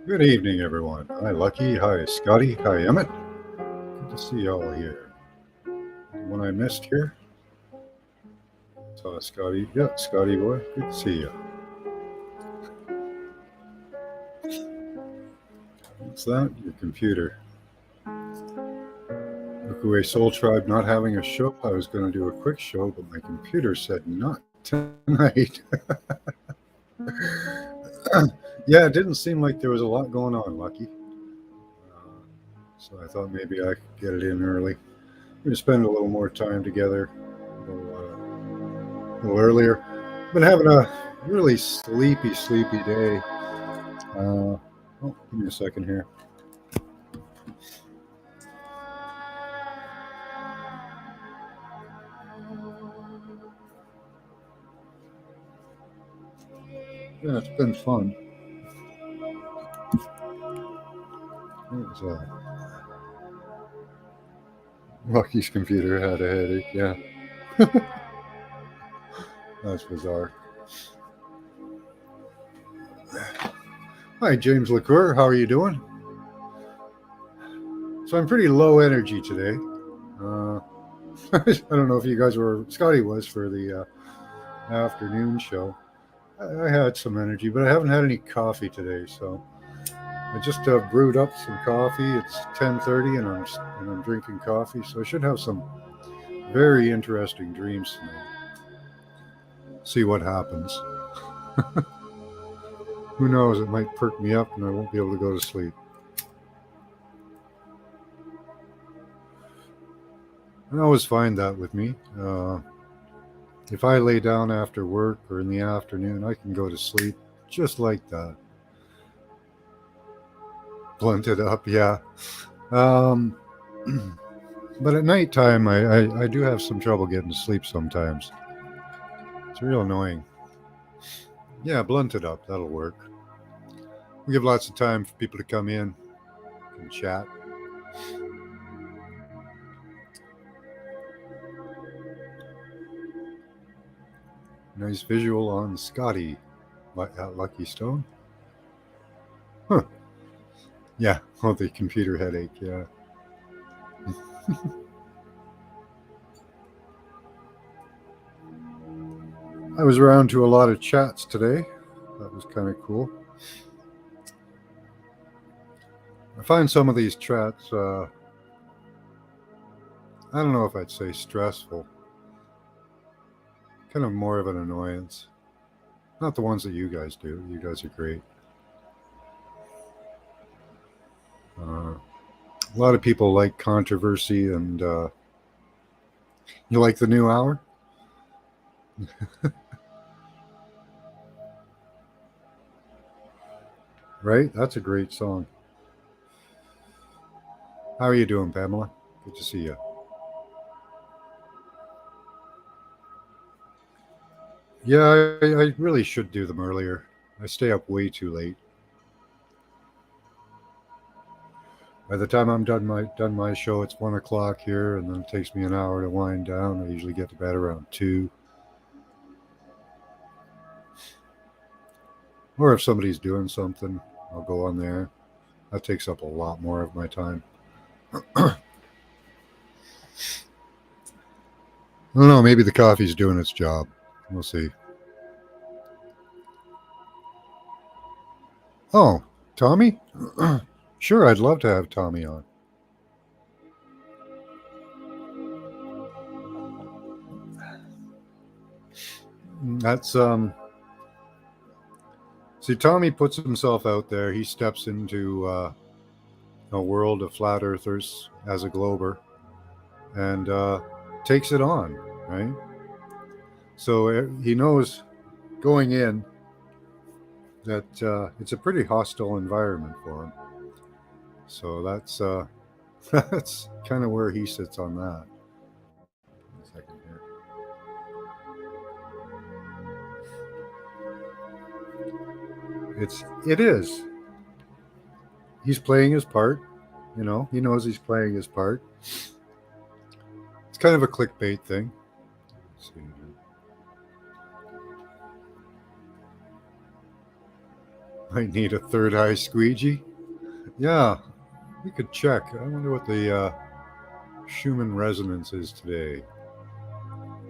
Good evening, everyone. Hi, Lucky. Hi, Scotty. Hi, Emmett. Good to see y'all here. Anyone I missed here? Saw Scotty. Yeah, Scotty boy. Good to see you. What's that? Your computer. Rookaway Soul Tribe not having a show. I was going to do a quick show, but my computer said not tonight. Yeah, it didn't seem like there was a lot going on, Lucky. So I thought maybe I could get it in early. We're going to spend a little more time together a little earlier. Been having a really sleepy day. Oh, give me a second here. Yeah, it's been fun. What was Lucky's computer had a headache. Yeah, that's bizarre. Hi, James LaCour. How are you doing? So I'm pretty low energy today. I don't know if you guys were. Scotty was for the afternoon show. I had some energy, but I haven't had any coffee today. So I just brewed up some coffee. It's 10:30, and I'm drinking coffee. So I should have some very interesting dreams tonight. See what happens. Who knows? It might perk me up, and I won't be able to go to sleep. I always find that with me. If I lay down after work or in the afternoon, I can go to sleep just like that. Blunted up, yeah. Um, but at nighttime, I do have some trouble getting to sleep sometimes. It's real annoying. Yeah, blunted up, that'll work. We give lots of time for people to come in and chat. Nice visual on Scotty at Lucky Stone. Huh. Yeah, oh, the computer headache, yeah. I was around to a lot of chats today. That was kind of cool. I find some of these chats, I don't know if I'd say stressful, kind of more of an annoyance. Not the ones that you guys do. You guys are great. A lot of people like controversy, and you like the new hour? Right? That's a great song. How are you doing, Pamela? Good to see you. Yeah, I really should do them earlier. I stay up way too late. By the time I'm done my show, it's 1 o'clock here, and then it takes me an hour to wind down. I usually get to bed around 2. Or if somebody's doing something, I'll go on there. That takes up a lot more of my time. I don't know. Maybe the coffee's doing its job. We'll see. Oh, Tommy? Sure, I'd love to have Tommy on. That's See, Tommy puts himself out there. He steps into a world of flat earthers as a glober and takes it on, right? So he knows going in that it's a pretty hostile environment for him. So that's that's kind of where he sits on that. One second here. It is. He's playing his part. He knows he's playing his part. It's kind of a clickbait thing. Let's see. Might need a third eye squeegee. Yeah, we could check. I wonder what the Schumann resonance is today.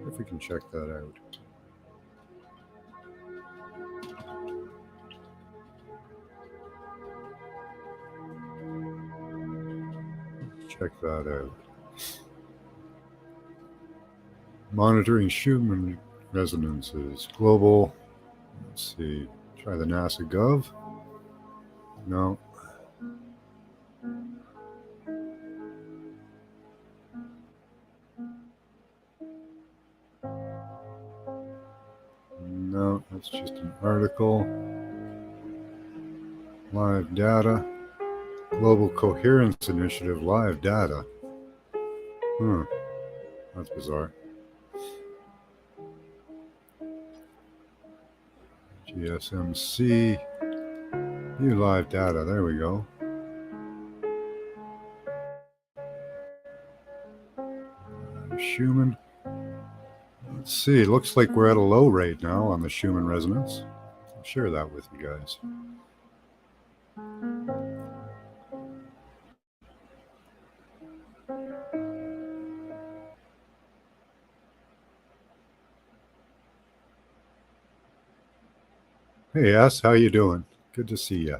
If we can check that out. Check that out. Monitoring Schumann resonances. Global. Let's see. Try the NASA Gov. No. No, that's just an article. Live data. Global Coherence Initiative live data. That's bizarre. GSMC. View live data. There we go. Schumann. Let's see. It looks like we're at a low rate now on the Schumann resonance. I'll share that with you guys. Hey, S, how you doing? Good to see you.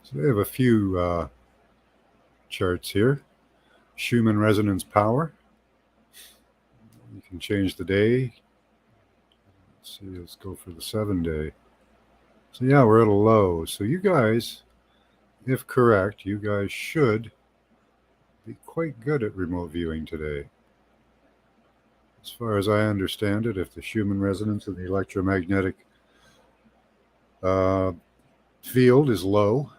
So we have a few charts here. Schumann resonance power. You can change the day. Let's see, let's go for the 7-day. So yeah, we're at a low. So you guys, if correct, you guys should be quite good at remote viewing today. As far as I understand it, if the Schumann resonance of the electromagnetic field is low,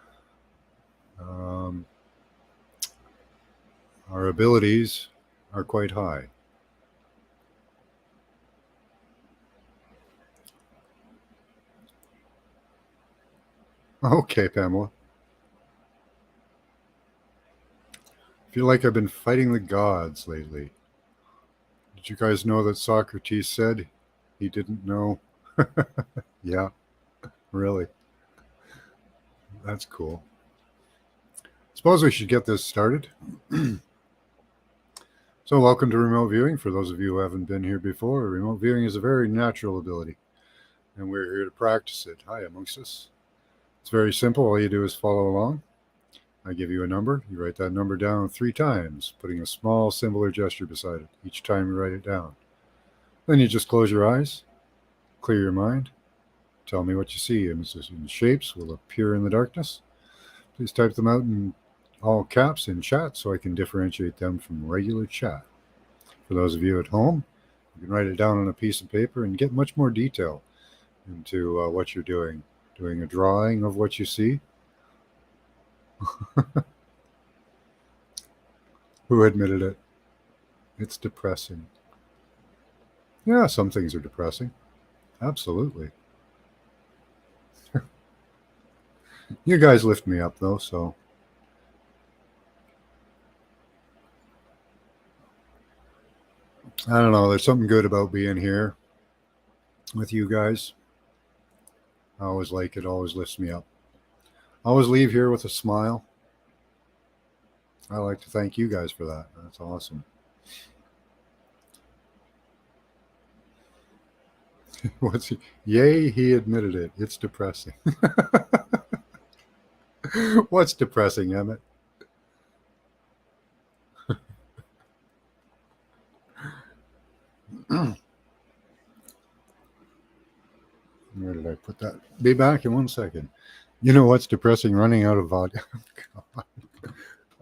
our abilities are quite high. Okay, Pamela. I feel like I've been fighting the gods lately. Did you guys know that Socrates said he didn't know? Yeah, really. That's cool. Suppose we should get this started. So welcome to remote viewing. For those of you who haven't been here before, remote viewing is a very natural ability, and we're here to practice it. Hi, amongst us. It's very simple. All you do is follow along. I give you a number. You write that number down 3 times, putting a small symbol or gesture beside it each time you write it down. Then you just close your eyes, clear your mind, tell me what you see. Images and shapes will appear in the darkness. Please type them out in all caps in chat so I can differentiate them from regular chat. For those of you at home, you can write it down on a piece of paper and get much more detail into what you're doing. Doing a drawing of what you see. Who admitted it? It's depressing. Yeah, some things are depressing. Absolutely. You guys lift me up, though, so. I don't know. There's something good about being here with you guys. I always like it. Always lifts me up. I always leave here with a smile. I like to thank you guys for that. That's awesome. Yay, he admitted it. It's depressing. What's depressing, Emmett? Where did I put that? Be back in 1 second. You know what's depressing? Running out of vodka. God.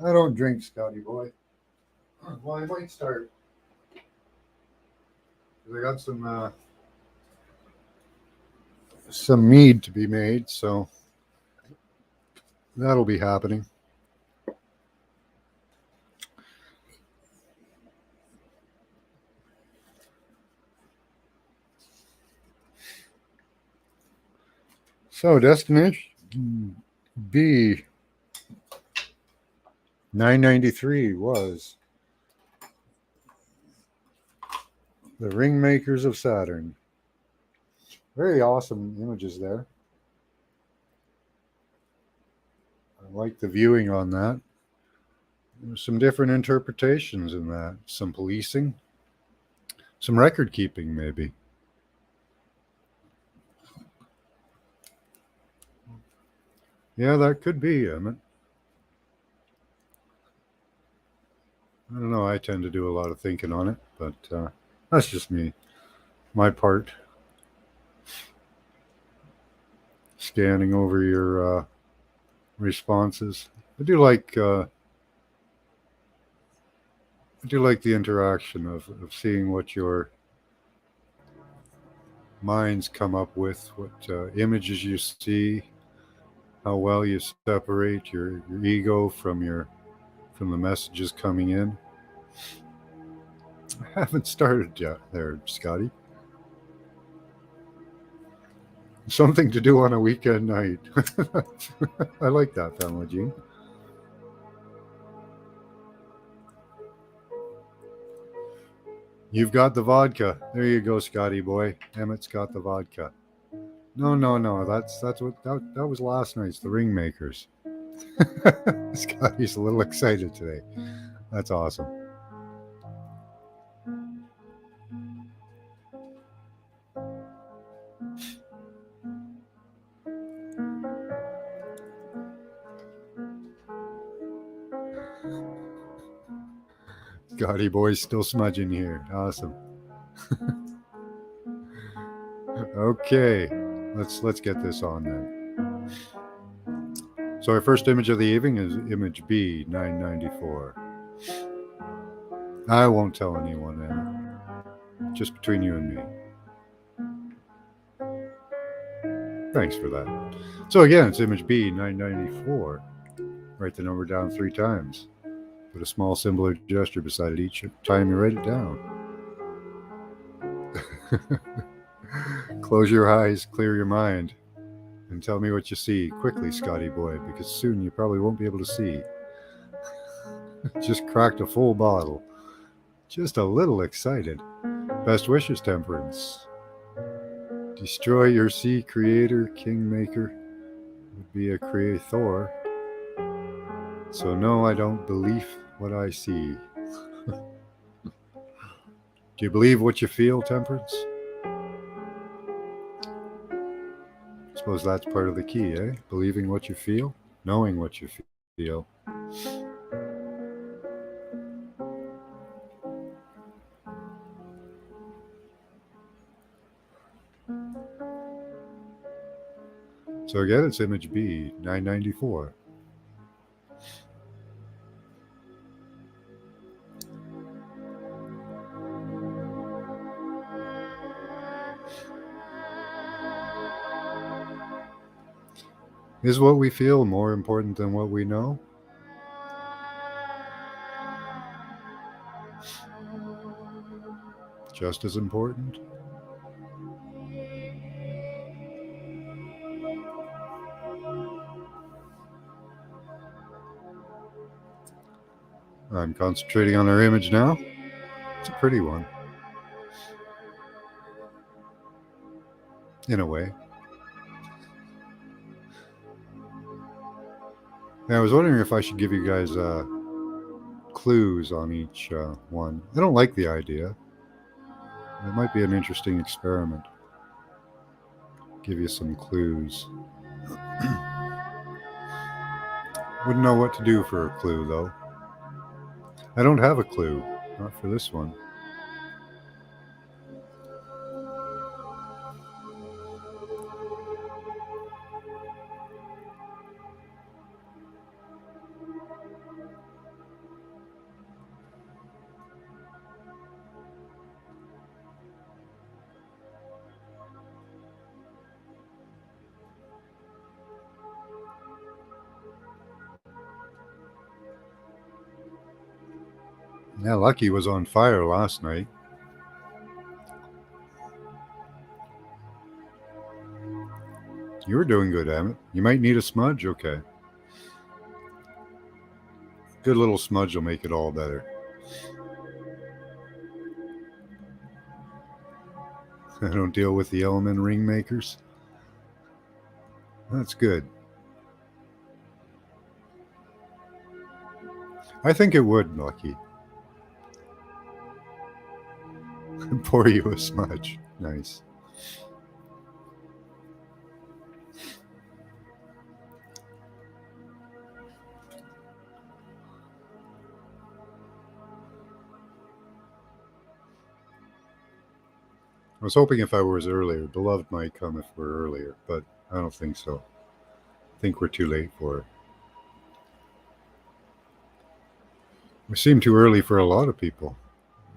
I don't drink, Scotty boy. Well, I might start. I got some mead to be made, so that'll be happening. So destination B 993 was The Ringmakers of Saturn. Very awesome images there. I like the viewing on that. There's some different interpretations in that. Some policing, some record keeping, maybe. Yeah, that could be, Emmett. I don't know. I tend to do a lot of thinking on it, but that's just me. My part. Scanning over your responses. I do like the interaction of seeing what your minds come up with, what images you see, how well you separate your ego from the messages coming in. I haven't started yet there, Scotty. Something to do on a weekend night. I like that, Pamela Jean. You've got the vodka. There you go, Scotty boy. Emmett's got the vodka. No. That's what that was last night's the Ringmakers. Scotty's a little excited today. That's awesome. Scotty boy's still smudging here. Awesome. Okay, let's get this on then. So our first image of the evening is image B 994. I won't tell anyone, Emmett. Just between you and me. Thanks for that. So again, it's image B 994. Write the number down 3 times. Put a small symbol or gesture beside it each time you write it down. Close your eyes, clear your mind, and tell me what you see quickly, Scotty boy, because soon you probably won't be able to see. Just cracked a full bottle. Just a little excited. Best wishes, Temperance. Destroy your sea creator, kingmaker. Would be a creator. So no, I don't believe what I see. Do you believe what you feel, Temperance? Suppose that's part of the key, eh? Believing what you feel, knowing what you feel. So again, it's image B, 994. Is what we feel more important than what we know? Just as important? I'm concentrating on our image now. It's a pretty one. In a way. Now, I was wondering if I should give you guys clues on each one. I don't like the idea. It might be an interesting experiment. Give you some clues. Wouldn't know what to do for a clue, though. I don't have a clue. Not for this one. Yeah, Lucky was on fire last night. You were doing good, Emmett. You might need a smudge? Okay. Good little smudge will make it all better. I don't deal with the element ring makers. That's good. I think it would, Lucky. Pour you a smudge. Nice. I was hoping if I was earlier, Beloved might come if we're earlier, but I don't think so. I think we're too late for it. We seem too early for a lot of people.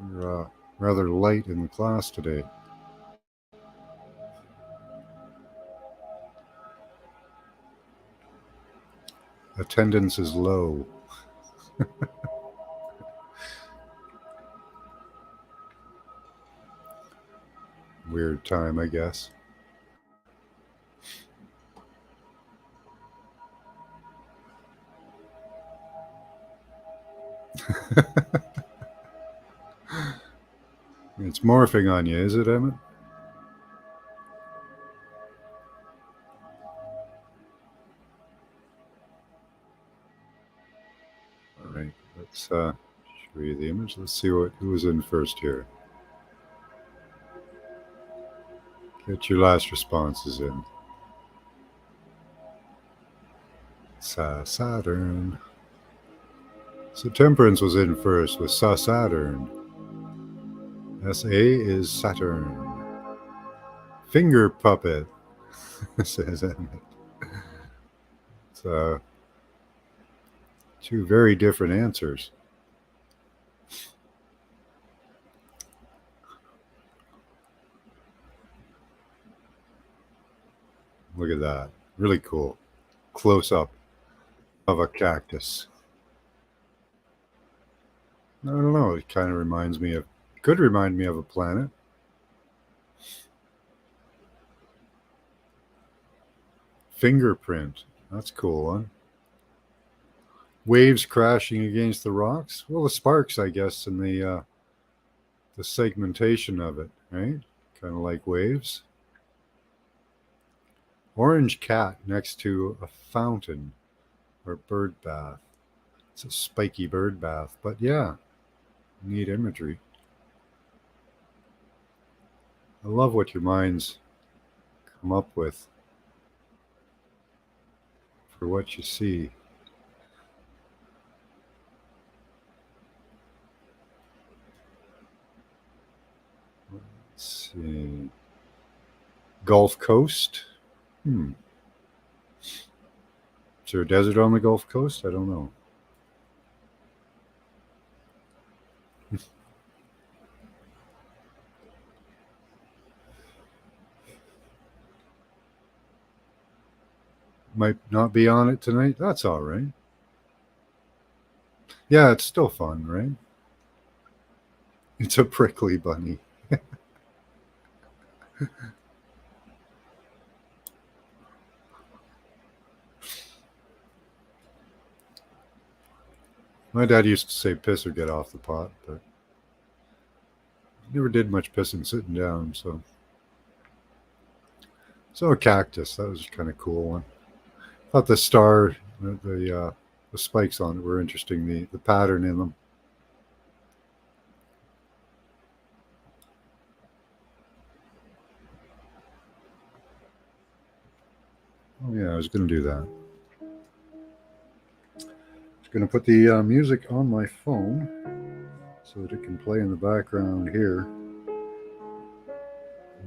We're rather light in the class today. Attendance is low. Weird time, I guess. It's morphing on you, is it, Emmett? All right, let's show you the image. Let's see who's in first here. Get your last responses in. Saturn. So Temperance was in first with Saturn. SA is Saturn. Finger puppet, says Emmett. It's two very different answers. Look at that. Really cool. Close up of a cactus. I don't know. It kind of could remind me of a planet. Fingerprint. That's a cool one. Waves crashing against the rocks. Well, the sparks, I guess, and the segmentation of it, right? Kind of like waves. Orange cat next to a fountain or bird bath. It's a spiky bird bath, but yeah, neat imagery. I love what your minds come up with for what you see. Let's see. Gulf Coast. Is there a desert on the Gulf Coast? I don't know. Might not be on it tonight. That's all right. Yeah, it's still fun, right? It's a prickly bunny. My dad used to say piss or get off the pot, but never did much pissing sitting down, so. So a cactus, that was kind of cool one. Thought the star, the spikes on it were interesting. The pattern in them. Oh yeah, I was going to do that. I was going to put the music on my phone so that it can play in the background here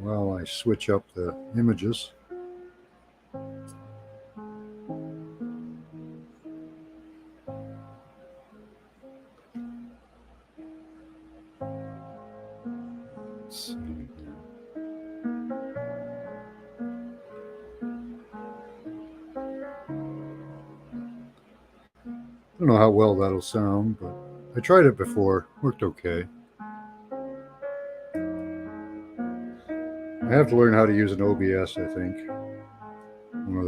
while I switch up the images. Let's see. I don't know how well that'll sound, but I tried it before. Worked okay. I have to learn how to use an OBS, I think. One of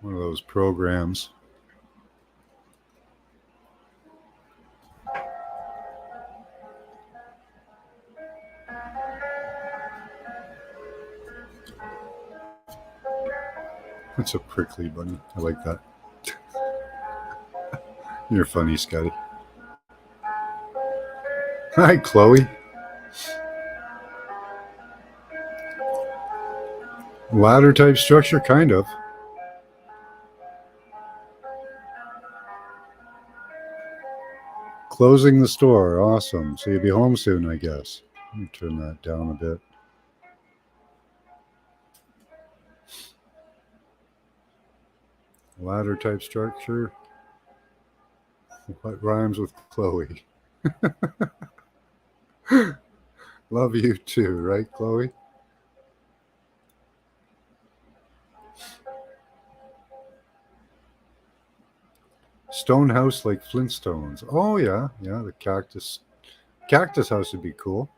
those programs. It's a prickly bunny. I like that. You're funny, Scotty. Hi, Chloe. Ladder type structure, kind of. Closing the store. Awesome. So you'll be home soon, I guess. Let me turn that down a bit. Ladder type structure. What rhymes with Chloe? Love you too, right, Chloe? Stone house like Flintstones. Oh yeah, yeah. The cactus house would be cool.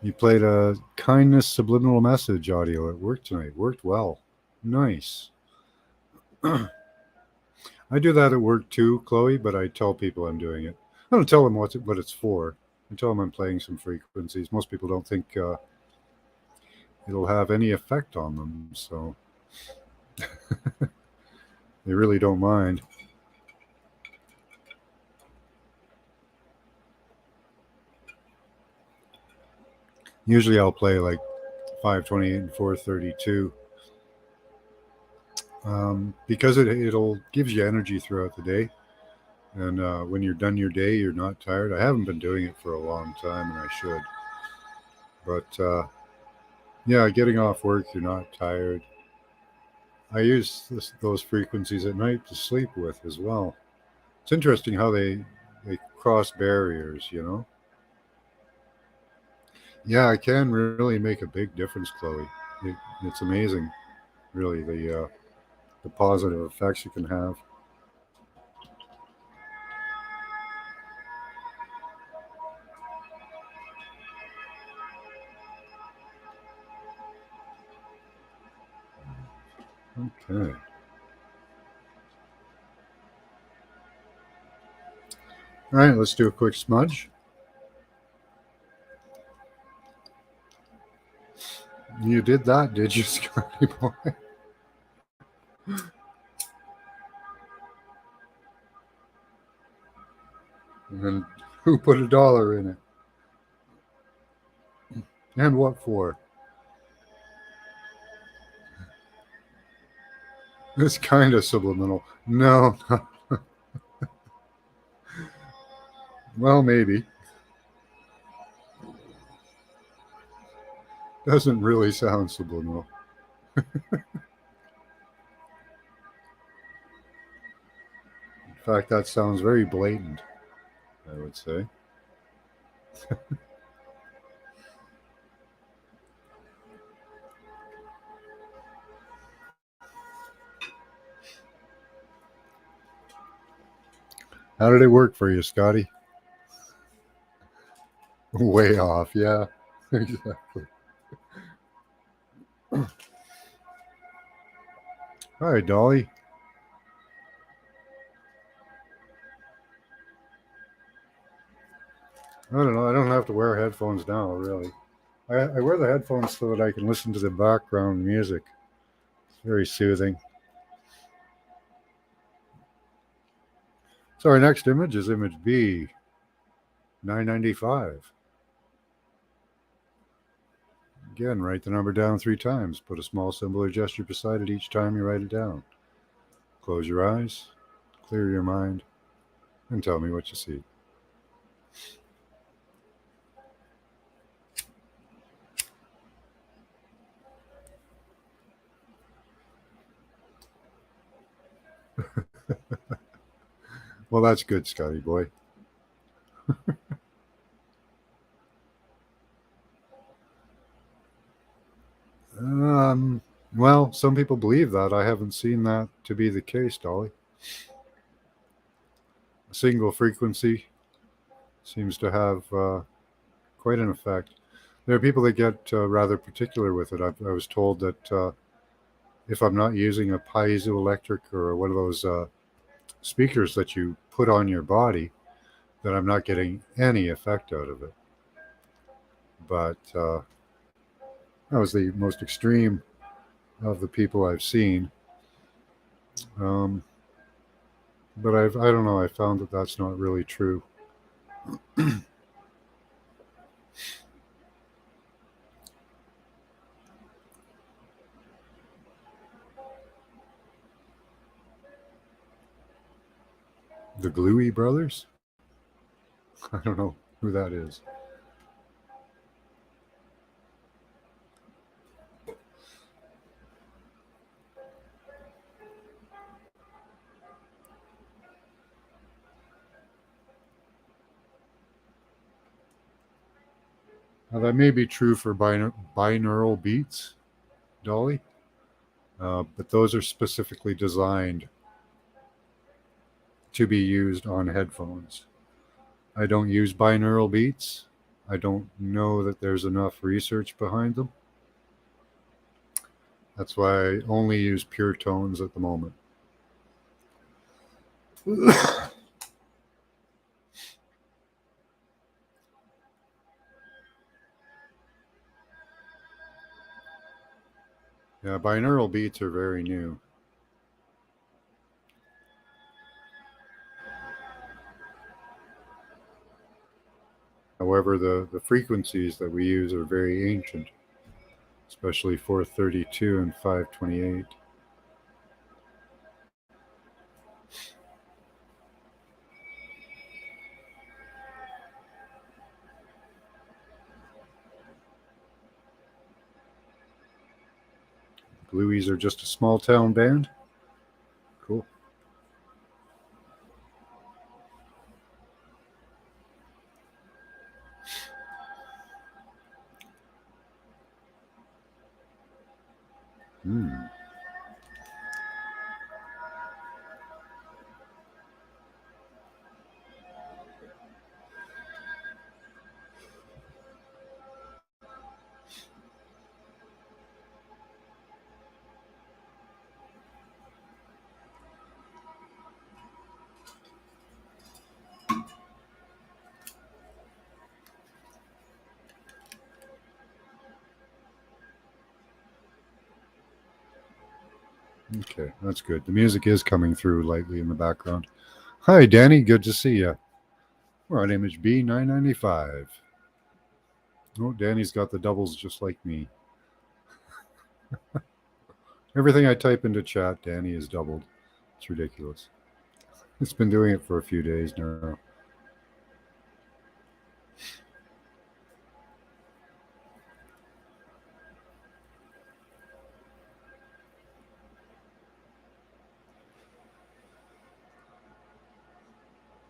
You played a kindness subliminal message audio at work tonight. Worked well. Nice. I do that at work too, Chloe, but I tell people I'm doing it. I don't tell them what it's for. I tell them I'm playing some frequencies. Most people don't think it'll have any effect on them, so they really don't mind. Usually I'll play like 528 and 432 because it'll gives you energy throughout the day. And when you're done your day, you're not tired. I haven't been doing it for a long time, and I should. But yeah, getting off work, you're not tired. I use those frequencies at night to sleep with as well. It's interesting how they cross barriers, you know. Yeah, it can really make a big difference, Chloe. It's amazing, really, the positive effects you can have. Okay. All right, let's do a quick smudge. You did that, did you, Scotty boy? And who put $1 in it? And what for? It's kind of subliminal. No. Well, maybe. Doesn't really sound subliminal. In fact, that sounds very blatant, I would say. How did it work for you, Scotty? Way off, yeah. Exactly. Hi, Dolly. I don't know. I don't have to wear headphones now, really. I wear the headphones so that I can listen to the background music. It's very soothing. So our next image is image B, 995. Again, write the number down 3 times. Put a small symbol or gesture beside it each time you write it down. Close your eyes, clear your mind, and tell me what you see. Well, that's good, Scotty boy. Um, well, some people believe that. I haven't seen that to be the case, Dolly. A single frequency seems to have quite an effect. There are people that get rather particular with it. I was told that if I'm not using a piezoelectric or one of those speakers that you put on your body, that I'm not getting any effect out of it. But That was the most extreme of the people I've seen. Um, but I don't know. I found that that's not really true. The Gluey brothers? I don't know who that is. Now, that may be true for binaural beats, Dolly, but those are specifically designed to be used on headphones. I don't use binaural beats. I don't know that there's enough research behind them. That's why I only use pure tones at the moment. Yeah, binaural beats are very new. However, the frequencies that we use are very ancient, especially 432 and 528. Blueies are just a small town band. Cool. Hmm. Okay, that's good. The music is coming through lightly in the background. Hi, Danny. Good to see you. We're on Image B 995. Oh, Danny's got the doubles just like me. Everything I type into chat, Danny is doubled. It's ridiculous. It's been doing it for a few days now.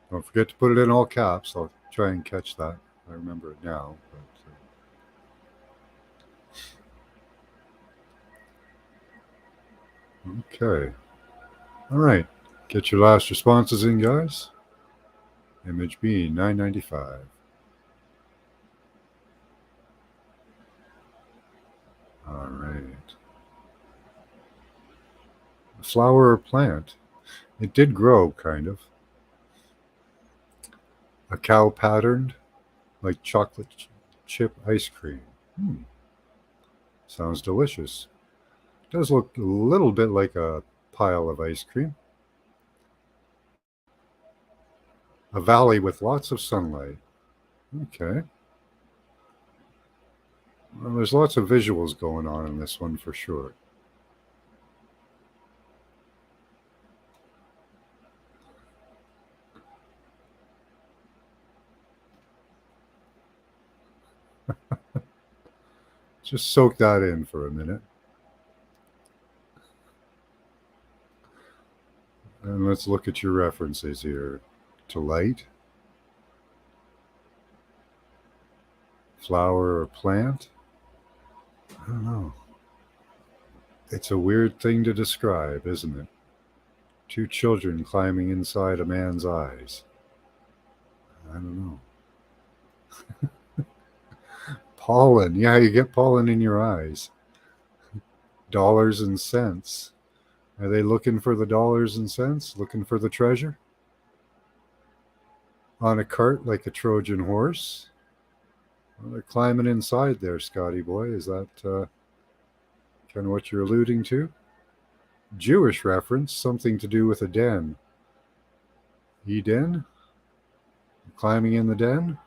Don't forget to put it in all caps. I'll try and catch that. I remember it now. Okay. All right. Get your last responses in, guys. Image B 995. All right. A flower or plant? It did grow, kind of. A cow patterned, like chocolate chip ice cream. Hmm. Sounds delicious. Does look a little bit like a pile of ice cream. A valley with lots of sunlight. Okay. Well, there's lots of visuals going on in this one for sure. Just soak that in for a minute. And let's look at your references here. To light, flower or plant. I don't know. It's a weird thing to describe, isn't it? Two children climbing inside a man's eyes. I don't know. Pollen. Yeah, you get pollen in your eyes. Dollars and cents. Are they looking for the dollars and cents? Looking for the treasure? On a cart like a Trojan horse? Well, they're climbing inside there, Scotty boy. Is that kind of what you're alluding to? Jewish reference, something to do with a den. Eden? Climbing in the den?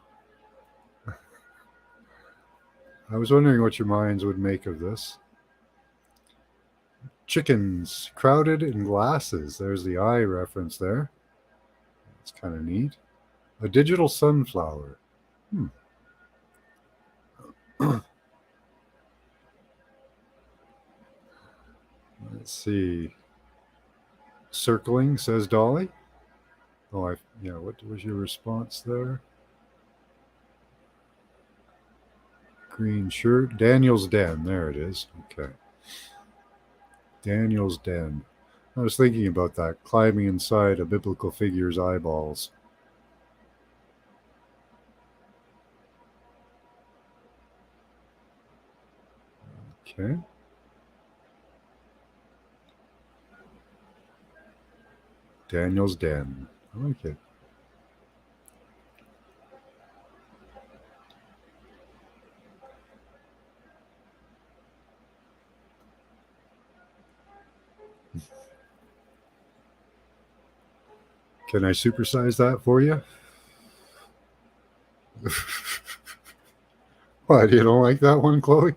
I was wondering what your minds would make of this. Chickens crowded in glasses. There's the eye reference there. That's kind of neat. A digital sunflower. Let's see. Circling, says Dolly. Oh, yeah, what was your response there? Green shirt. Daniel's Den. There it is. Okay. Daniel's Den. I was thinking about that, climbing inside a biblical figure's eyeballs. Okay. Daniel's Den. I like it. Can I supersize that for you? What, you don't like that one, Chloe?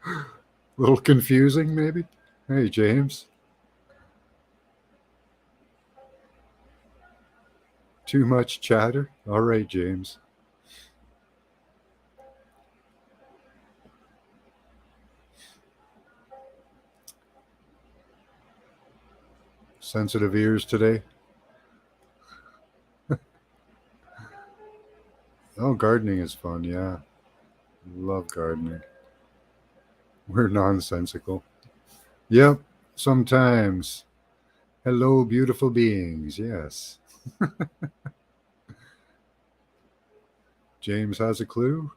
A little confusing, maybe? Hey, James. Too much chatter? All right, James. Sensitive ears today? Oh, gardening is fun, yeah. Love gardening. We're nonsensical. Yep, sometimes. Hello, beautiful beings, yes. James has a clue.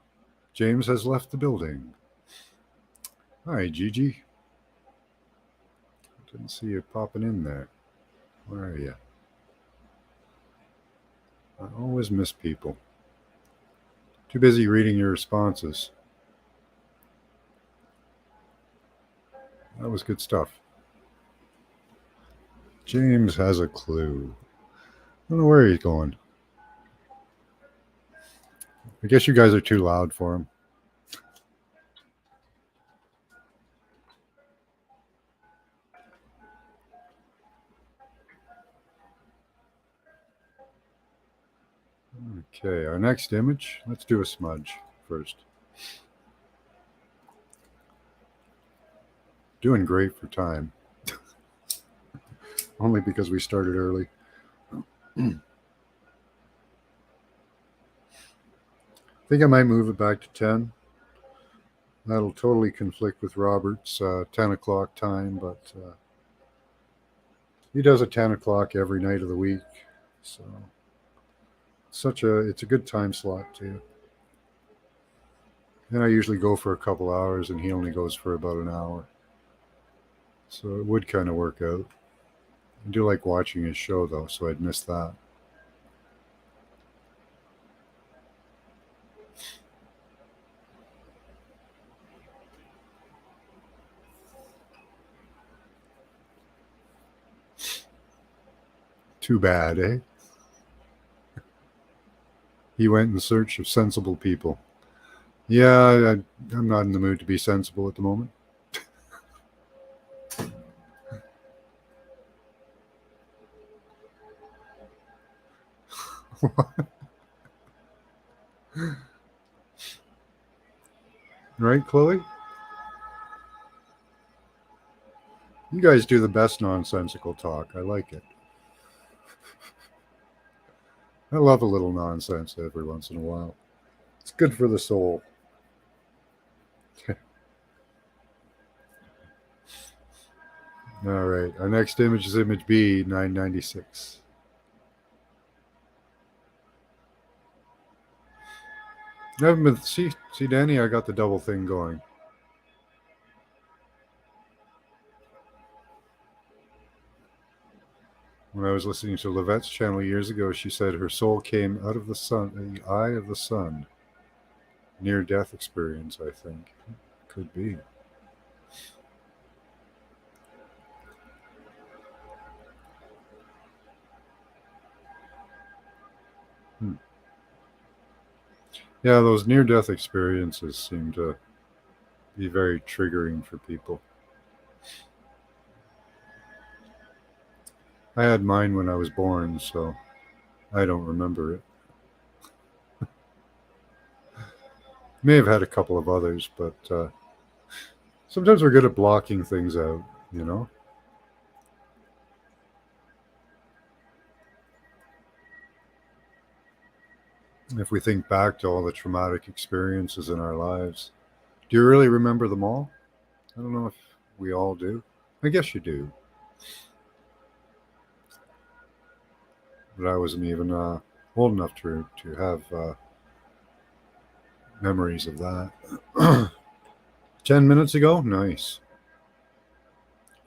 James has left the building. Hi, Gigi. Didn't see you popping in there. Where are you? I always miss people. Too busy reading your responses. That was good stuff. James has a clue. I don't know where he's going. I guess you guys are too loud for him. Okay, our next image. Let's do a smudge first. Doing great for time. Only because we started early. I think I might move it back to 10. That'll totally conflict with Robert's 10 o'clock time, but he does a 10 o'clock every night of the week. So it's a good time slot too. And I usually go for a couple hours and he only goes for about an hour. So it would kind of work out. I do like watching his show though, so I'd miss that. Too bad, eh? He went in search of sensible people. Yeah, I'm not in the mood to be sensible at the moment. Right, Chloe? You guys do the best nonsensical talk. I like it. I love a little nonsense every once in a while. It's good for the soul. All right. Our next image is image B, 996. I haven't been see Danny, I got the double thing going. When I was listening to Levette's channel years ago, she said her soul came out of the sun, the eye of the sun. near-death experience, I think. Could be. Hmm. Yeah, those near-death experiences seem to be very triggering for people. I had mine when I was born, so I don't remember it. May have had a couple of others, but sometimes we're good at blocking things out, you know? If we think back to all the traumatic experiences in our lives, do you really remember them all? I don't know if we all do. I guess you do, but I wasn't even old enough to have memories of that. 10 minutes ago? Nice.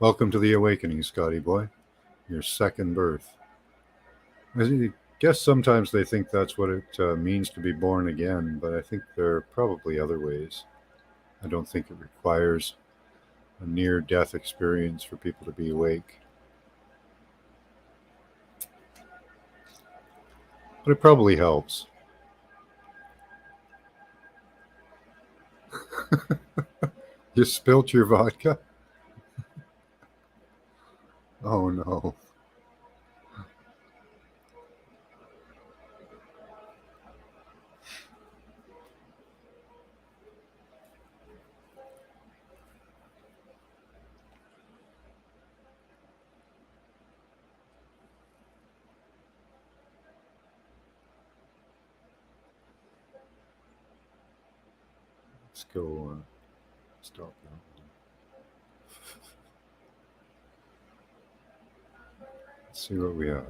Welcome to the awakening, Scotty boy. Your second birth. I guess sometimes they think that's what it means to be born again, but I think there are probably other ways. I don't think it requires a near death experience for people to be awake. But it probably helps. You spilt your vodka? Oh no. Let's go stop that. Let's see what we have.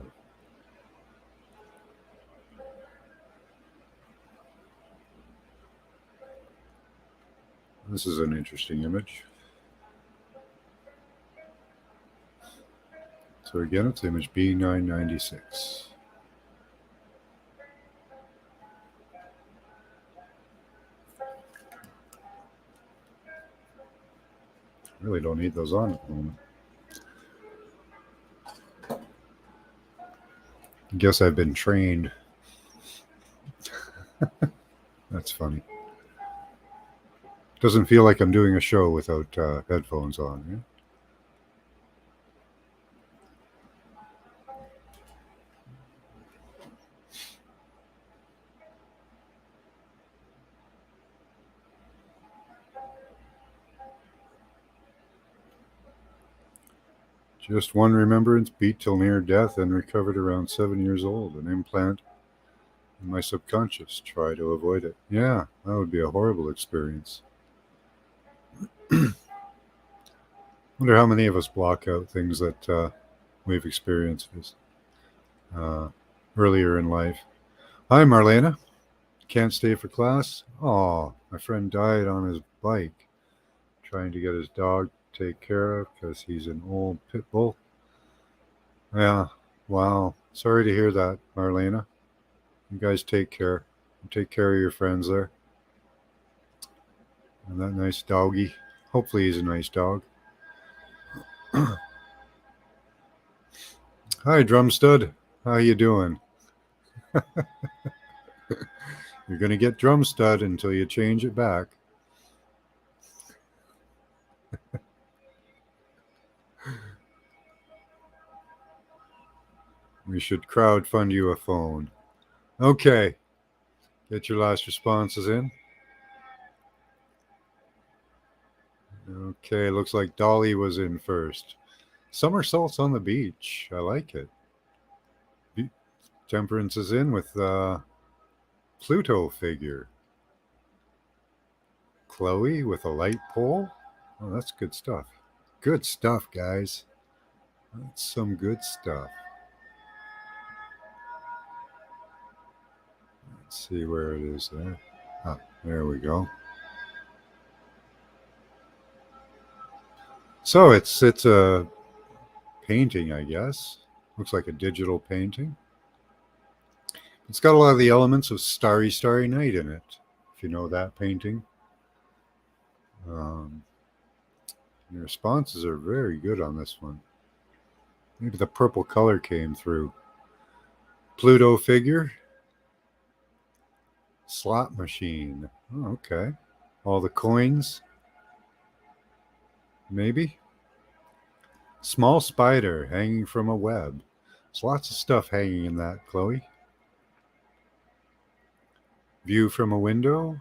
This is an interesting image. So again, it's image B996. Really don't need those on at the moment. Guess I've been trained. That's funny. Doesn't feel like I'm doing a show without headphones on. Yeah? Just one remembrance, beat till near death, and recovered around 7 years old. An implant in my subconscious. Try to avoid it. Yeah, that would be a horrible experience. Wonder how many of us block out things that we've experienced uh, earlier in life. Hi, Marlena. Can't stay for class? Oh, my friend died on his bike trying to get his dog take care of because he's an old pit bull. Yeah, wow. Sorry to hear that, Marlena. You guys take care. Take care of your friends there. And that nice doggy. Hopefully he's a nice dog. Hi, Drumstud. How you doing? You're going to get Drumstud until you change it back. We should crowdfund you a phone. Okay. Get your last responses in. Okay, looks like Dolly was in first. Somersaults on the beach. I like it. Temperance is in with Pluto figure. Chloe with a light pole. Oh, that's good stuff. Good stuff, guys. That's some good stuff. Let's see where it is there. Ah, there we go. So it's a painting, I guess. Looks like a digital painting. It's got a lot of the elements of Starry, Starry Night in it. if you know that painting. Um, the responses are very good on this one. Maybe the purple color came through. Pluto figure. Slot machine. Oh, okay. All the coins. Maybe. Small spider hanging from a web. There's lots of stuff hanging in that, Chloe. View from a window.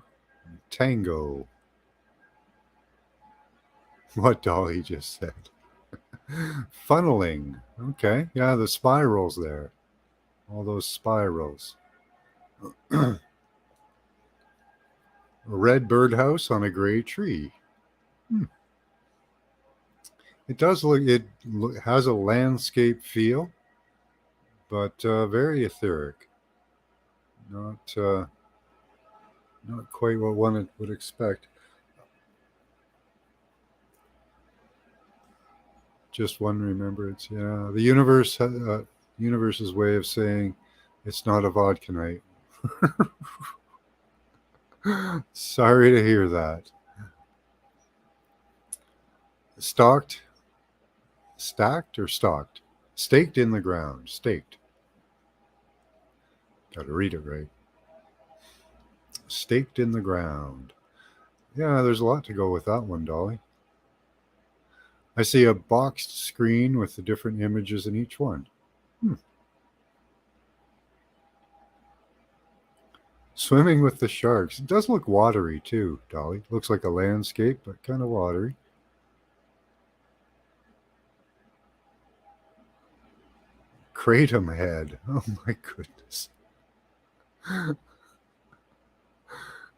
Tango. What Dolly just said. Funneling. Okay. Yeah, the spirals there. All those spirals. A red birdhouse on a gray tree. It does look, it has a landscape feel, but very etheric. Not quite what one would expect. Just one remembrance. Yeah, the universe's way of saying it's not a vodka night. Sorry to hear that. Stacked or stalked? Staked in the ground. Staked. Got to read it right. Staked in the ground. Yeah, there's a lot to go with that one, Dolly. I see a boxed screen with the different images in each one. Swimming with the sharks. It does look watery too, Dolly. Looks like a landscape, but kind of watery. Kratom head. Oh my goodness.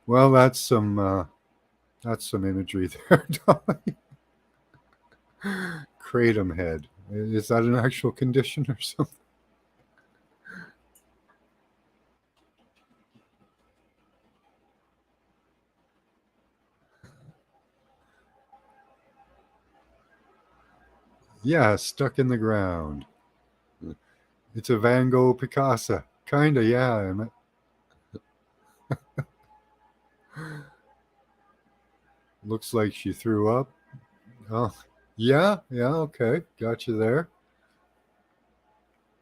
Well, that's some imagery there, Dolly. Kratom head. Is that an actual condition or something? Yeah, stuck in the ground. It's a Van Gogh Picasso. Kinda, yeah. Looks like she threw up. Oh, yeah, okay. Got you there.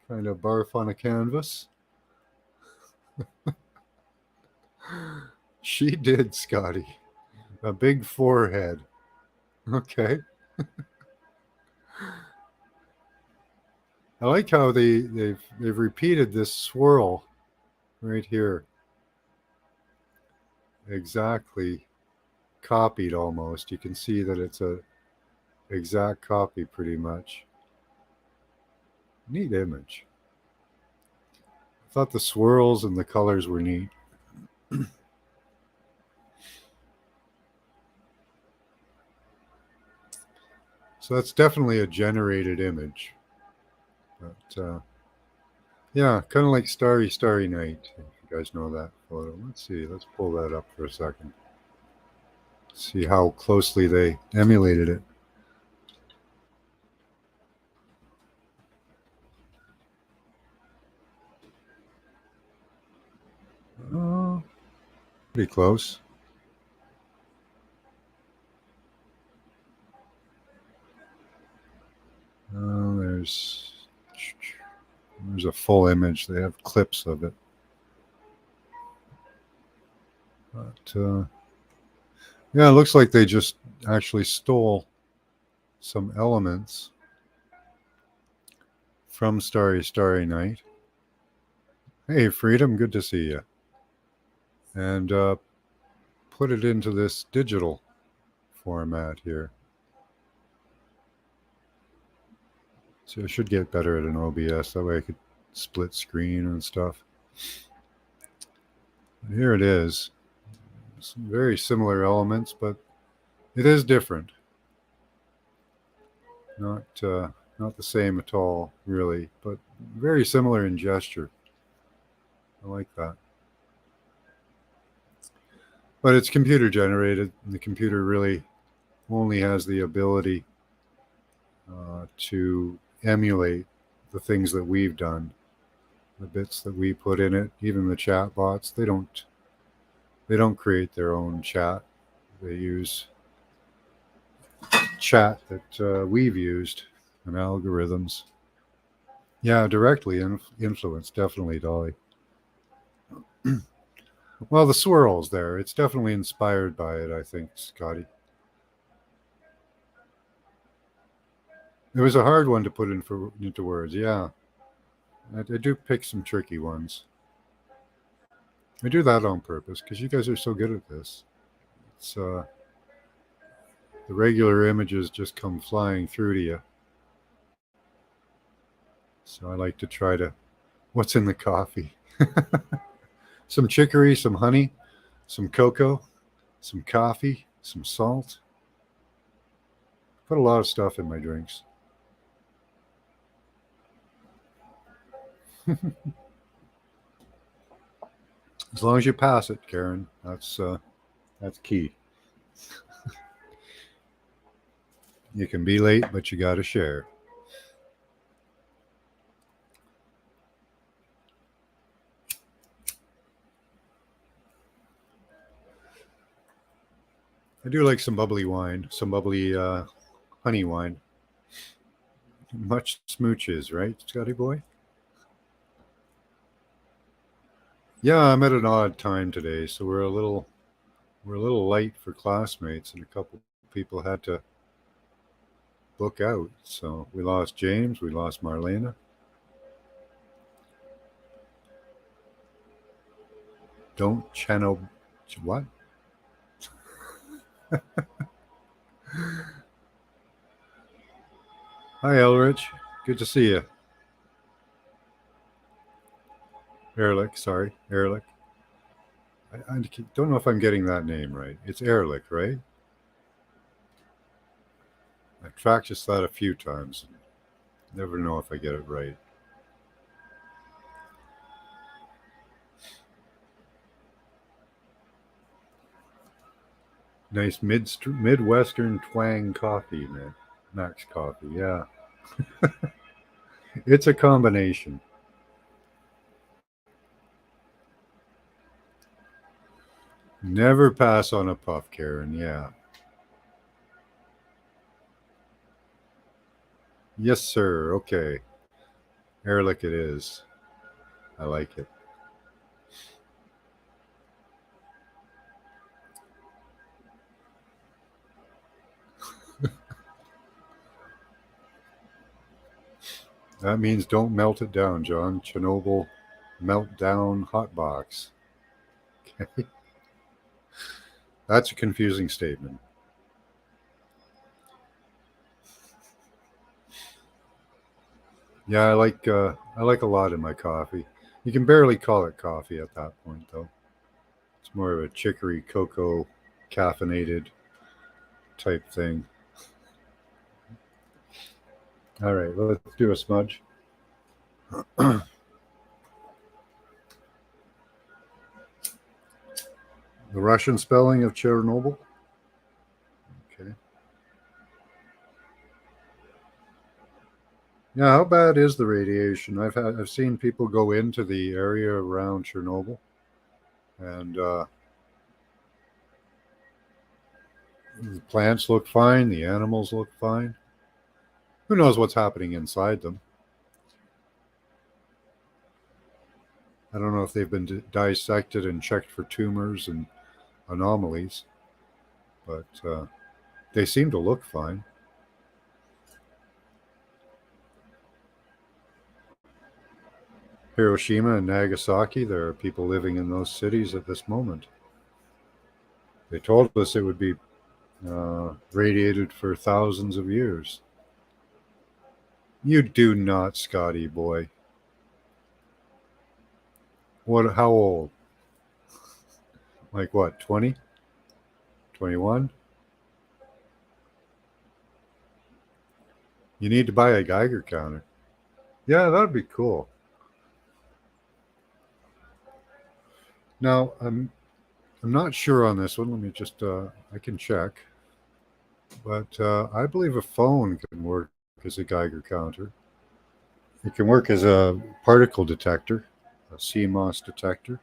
Kind of barf on a canvas. She did, Scotty. A big forehead. Okay. I like how they've repeated this swirl right here. Exactly copied almost. You can see that it's a exact copy pretty much. Neat image. I thought the swirls and the colors were neat. So that's definitely a generated image. But yeah, kind of like Starry Starry Night. If you guys know that photo. Let's see. Let's pull that up for a second. See how closely they emulated it. Oh, pretty close. There's a full image. They have clips of it. But yeah, it looks like they just actually stole some elements from Starry Starry Night. Hey, Freedom, good to see you. And put it into this digital format here. So I should get better at an OBS. That way I could split screen and stuff. And here it is. Some very similar elements, but it is different. Not the same at all, really, but very similar in gesture. I like that. But it's computer generated, and the computer really only has the ability to emulate the things that we've done, the bits that we put in it, even the chat bots. They don't They don't create their own chat. They use chat that we've used and algorithms. Yeah, directly influenced, definitely, Dolly. Well, the swirls there, it's definitely inspired by it, I think, Scotty. It was a hard one to put into words, yeah. I do pick some tricky ones. I do that on purpose because you guys are so good at this. It's the regular images just come flying through to you. So I like to try to. What's in the coffee? Some chicory, some honey, some cocoa, some coffee, some salt. Put a lot of stuff in my drinks. As long as you pass it, Karen, that's key. You can be late, but you got to share. I do like some bubbly wine, some bubbly honey wine. Much smooches, right, Scotty boy? Yeah, I'm at an odd time today, so we're a little light for classmates, and a couple people had to book out. So we lost James, we lost Marlena. Don't channel what? Hi, Elrich. Good to see you. Ehrlich, sorry, Ehrlich. I don't know if I'm getting that name right. It's Ehrlich, right? I've practiced that a few times. Never know if I get it right. Nice Midwestern twang coffee, man. Max coffee, yeah. It's a combination. Never pass on a puff, Karen. Yeah. Yes, sir. Okay. Ehrlich it is. I like it. That means don't melt it down, John. Chernobyl meltdown hot box. Okay. That's a confusing statement. Yeah, I like a lot in my coffee. You can barely call it coffee at that point, though. It's more of a chicory cocoa caffeinated type thing. All right, let's do a smudge. The Russian spelling of Chernobyl. Okay. Yeah, how bad is the radiation? I've seen people go into the area around Chernobyl, and the plants look fine, the animals look fine. Who knows what's happening inside them? I don't know if they've been dissected and checked for tumors and anomalies, but they seem to look fine. Hiroshima and Nagasaki, there are people living in those cities at this moment. They told us it would be radiated for thousands of years. You do not, Scotty boy. What? How old? Like what? 20? 21? You need to buy a Geiger counter. Yeah, that'd be cool. Now, I'm not sure on this one. Let me just I can check, but I believe a phone can work as a Geiger counter. It can work as a particle detector, a CMOS detector.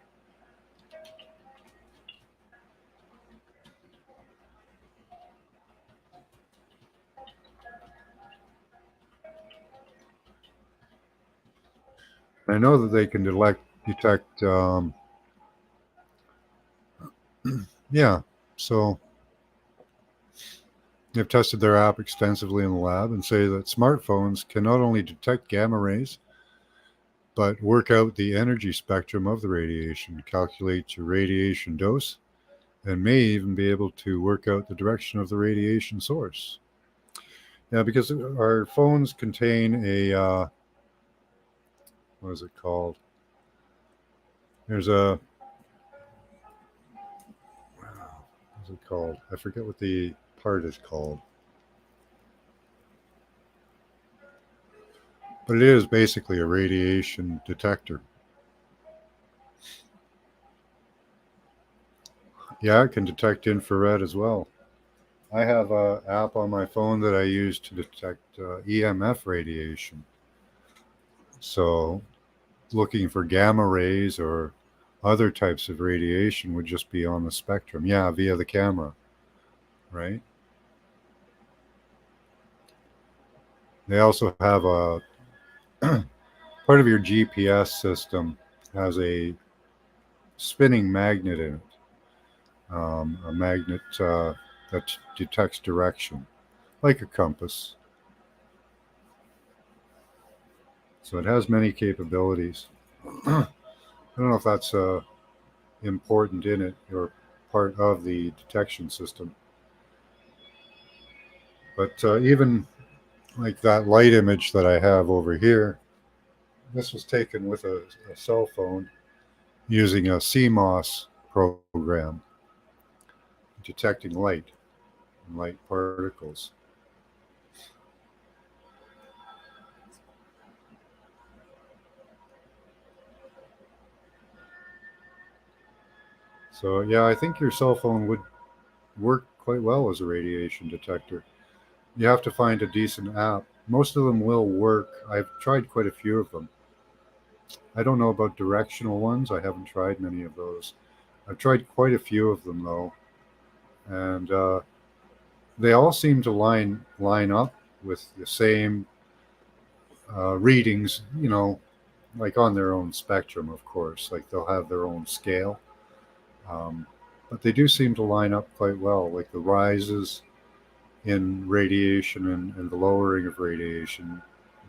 I know that they can detect yeah. So they've tested their app extensively in the lab and say that smartphones can not only detect gamma rays, but work out the energy spectrum of the radiation, calculate your radiation dose, and may even be able to work out the direction of the radiation source. Yeah, because our phones contain a, what is it called? There's a, what's it called? I forget what the part is called. But it is basically a radiation detector. Yeah, it can detect infrared as well. I have an app on my phone that I use to detect EMF radiation. So, looking for gamma rays or other types of radiation would just be on the spectrum. Yeah, via the camera, right? They also have a part of your GPS system has a spinning magnet in it, a magnet that detects direction, like a compass. So it has many capabilities. I don't know if that's important in it or part of the detection system, but even like that light image that I have over here, this was taken with a cell phone using a CMOS program detecting light and light particles. So yeah, I think your cell phone would work quite well as a radiation detector. You have to find a decent app. Most of them will work. I've tried quite a few of them. I don't know about directional ones. I haven't tried many of those. I've tried quite a few of them though, and they all seem to line up with the same readings. Like on their own spectrum, of course. Like they'll have their own scale, um, but they do seem to line up quite well. Like the rises in radiation and the lowering of radiation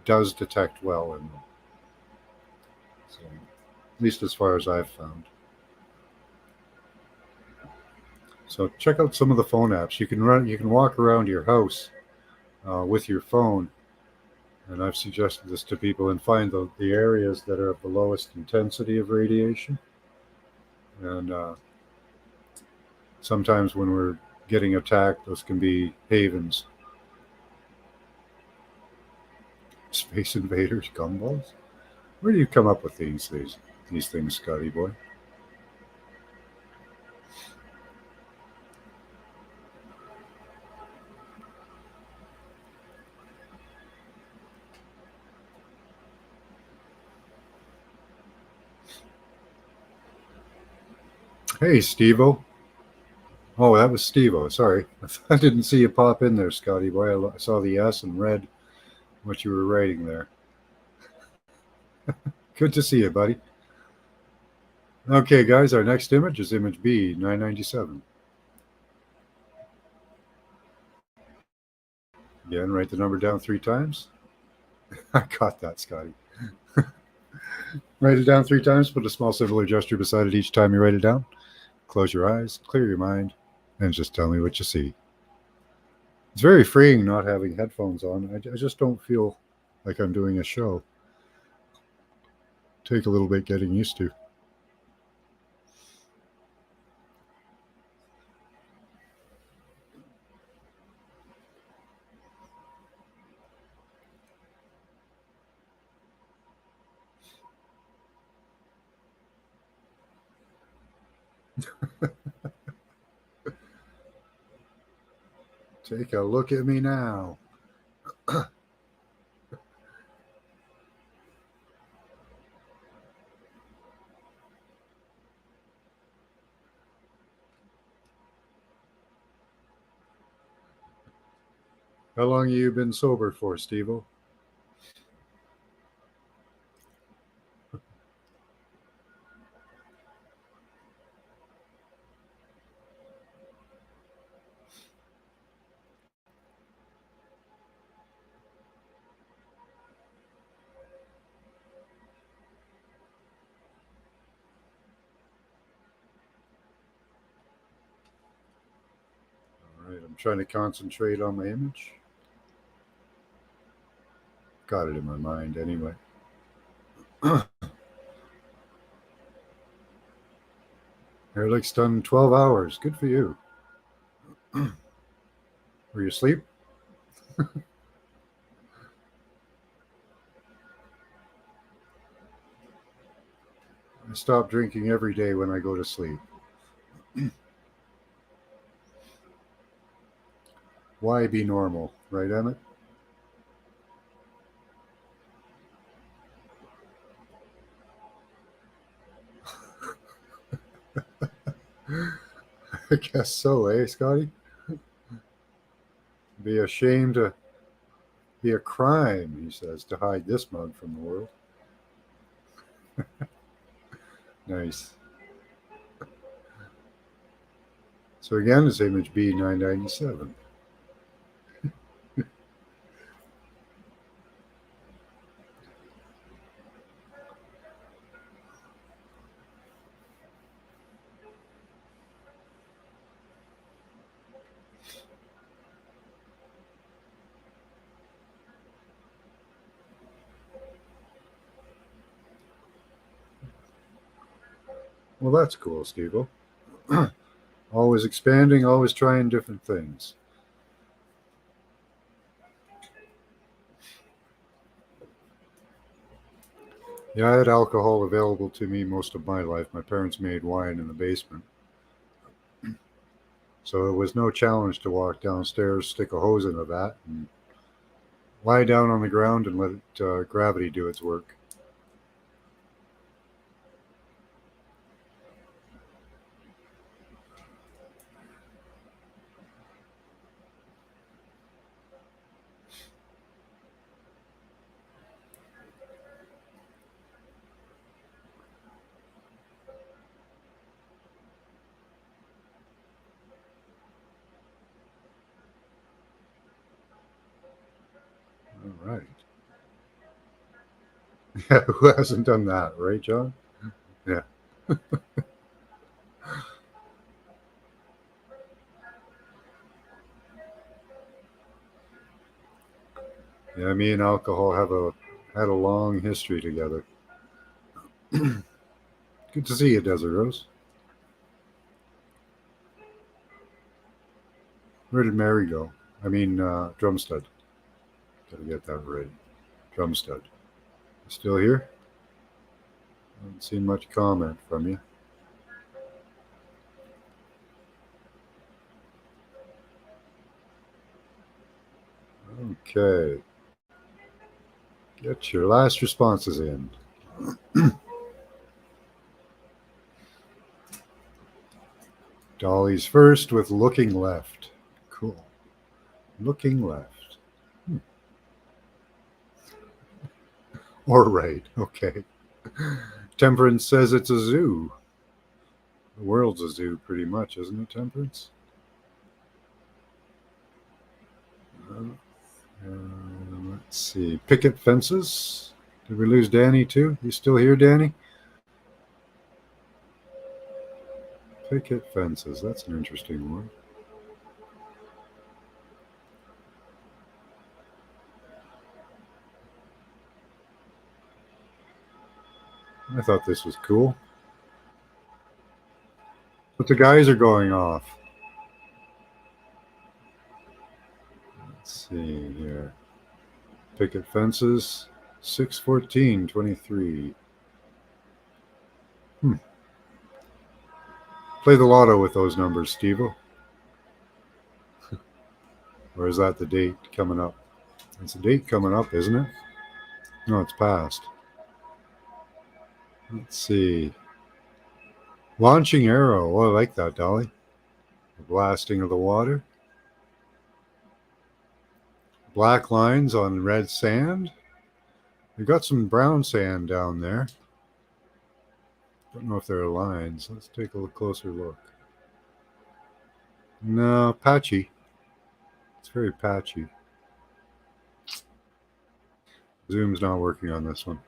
does detect well in them. So, at least as far as I've found. So check out some of the phone apps. You can walk around your house with your phone, and I've suggested this to people and find the areas that are of the lowest intensity of radiation. And sometimes when we're getting attacked, those can be havens. Space invaders, gumballs. Where do you come up with these things, Scotty boy? Hey, Stevo. Oh, that was Stevo. Sorry, I didn't see you pop in there, Scotty boy. I saw the S and read what you were writing there. Good to see you, buddy. Okay, guys, our next image is image B, 997. Again, write the number down 3 times. I caught that, Scotty. Write it down 3 times, put a small symbol or gesture beside it each time you write it down. Close your eyes, clear your mind, and just tell me what you see. It's very freeing not having headphones on. I just don't feel like I'm doing a show. Take a little bit getting used to. Take a look at me now. How long have you been sober for, Stevo? trying to concentrate on my image. Got it in my mind anyway. Eric's done 12 hours. Good for you. Were you asleep? I stop drinking every day when I go to sleep. Why be normal, right, Emmett? I guess so, eh, Scotty? Be a shame to be a crime, he says, to hide this mug from the world. Nice. So again, it's image B997. Well, that's cool, Steve. Always expanding, always trying different things. Yeah, I had alcohol available to me most of my life. My parents made wine in the basement. So it was no challenge to walk downstairs, stick a hose in a vat, and lie down on the ground and let gravity do its work. All right. Yeah, who hasn't done that, right, John? Yeah. Yeah, me and alcohol had a long history together. Good to see you, Desert Rose. Where did Mary go? I mean, Drumstud. Gotta get that right. Drumstud. Still here? Haven't seen much comment from you. Okay. Get your last responses in. Dolly's first with looking left. Cool. Looking left. Or right. Okay. Temperance says it's a zoo. The world's a zoo, pretty much, isn't it, Temperance? Let's see. Picket fences. Did we lose Danny too? You still here, Danny? Picket fences. That's an interesting one. I thought this was cool. But the guys are going off. Let's see here. Picket fences. 6/14/23. Play the lotto with those numbers, Steve-o. Or is that the date coming up? It's a date coming up, isn't it? No, it's past. Let's see. Launching arrow. Oh, I like that, Dolly. The blasting of the water. Black lines on red sand. We've got some brown sand down there. Don't know if there are lines. Let's take a closer look. No, patchy. It's very patchy. Zoom's not working on this one.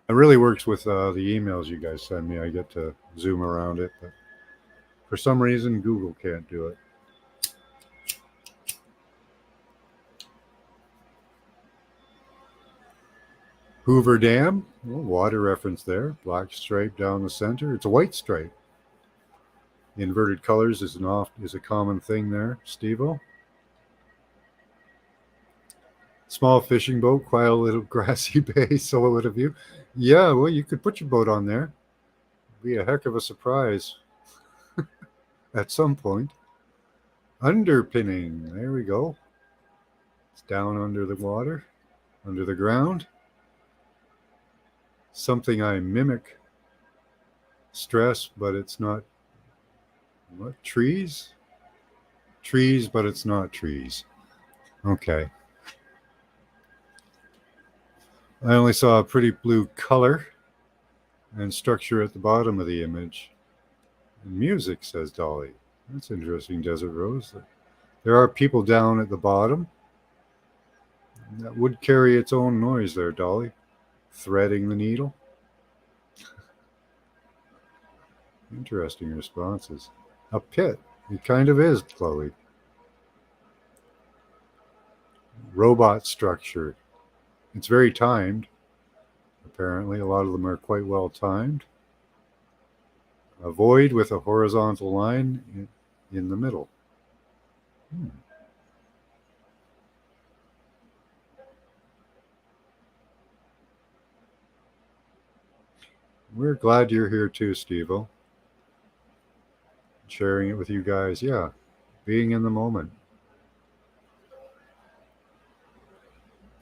It really works with the emails you guys send me. I get to zoom around it, but for some reason, Google can't do it. Hoover Dam, well, water reference there. Black stripe down the center. It's a white stripe. Inverted colors is a common thing there, Steve-O. Small fishing boat, quiet little grassy bay, silhouette of you. Yeah, well, you could put your boat on there. Be a heck of a surprise at some point. Underpinning, there we go. It's down under the water, under the ground. Something I mimic. Stress, but it's not. What? Trees? Trees, but it's not trees. Okay. I only saw a pretty blue color and structure at the bottom of the image. And music, says Dolly. That's interesting, Desert Rose. There are people down at the bottom. That would carry its own noise there, Dolly. Threading the needle. Interesting responses. A pit. It kind of is, Chloe. Robot structure. It's very timed. Apparently, a lot of them are quite well timed. A void with a horizontal line in the middle. We're glad you're here too, Steve-O. Sharing it with you guys. Yeah, being in the moment.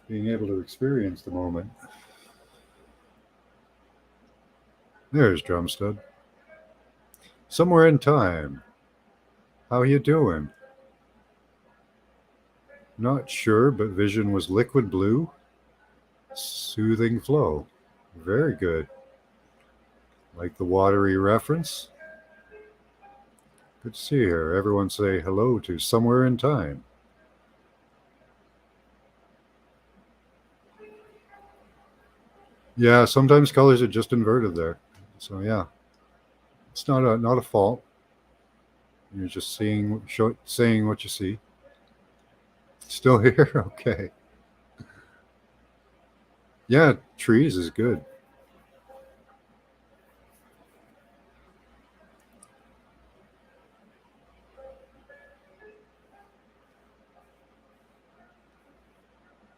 Being able to experience the moment. There's Drumstud. Somewhere in time. How you doing? Not sure, but vision was liquid blue. Soothing flow. Very good. Like the watery reference. Good to see you here. Everyone say hello to Somewhere in Time. Yeah, sometimes colors are just inverted there. So yeah, it's not a fault. You're just saying what you see. Still here? Okay. Yeah, trees is good.